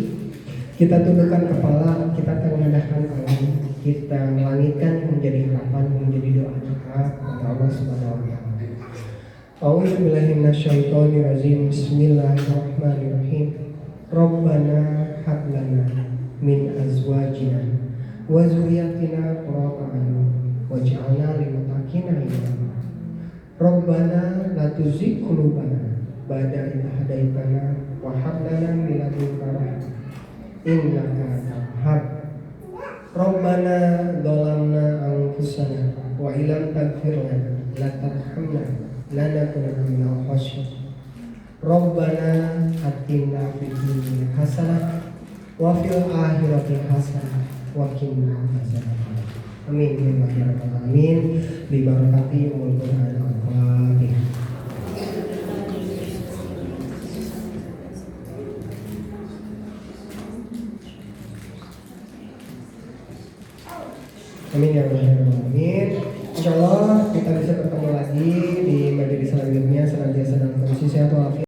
Kita tundukkan kepala, kita tengadahkan tangan, kita langitkan menjadi harapan, menjadi doa kita kepada Allah Subhanahu wa taala. A'udzubillahi minasyaitonirrajim. Bismillahirrahmanirrahim. Rabbana hab lana min azwajina wa dzurriyyatina qurrata a'yun waj'alna lil muttaqina imama. Rabbana la tuzigh qulubana ba'da idh hadaitana wa hab lana min ladunka rahmah innaka antal wahhab. Rabbana dhalamna anfusana wa illam taghfir lana la tarhamna lanakunanna minal khasirin. Rabbana atina fid dunya hasanah wa fil akhirati hasanah wa qina adzabannar. Amin ya rabbal alamin. Bi barakati umul Qur'an al-Fatihah. Amin ya rabbal alamin. Insyaallah kita bisa bertemu lagi di majelis selanjutnya senantiasa dalam kondisi sehat walafiat.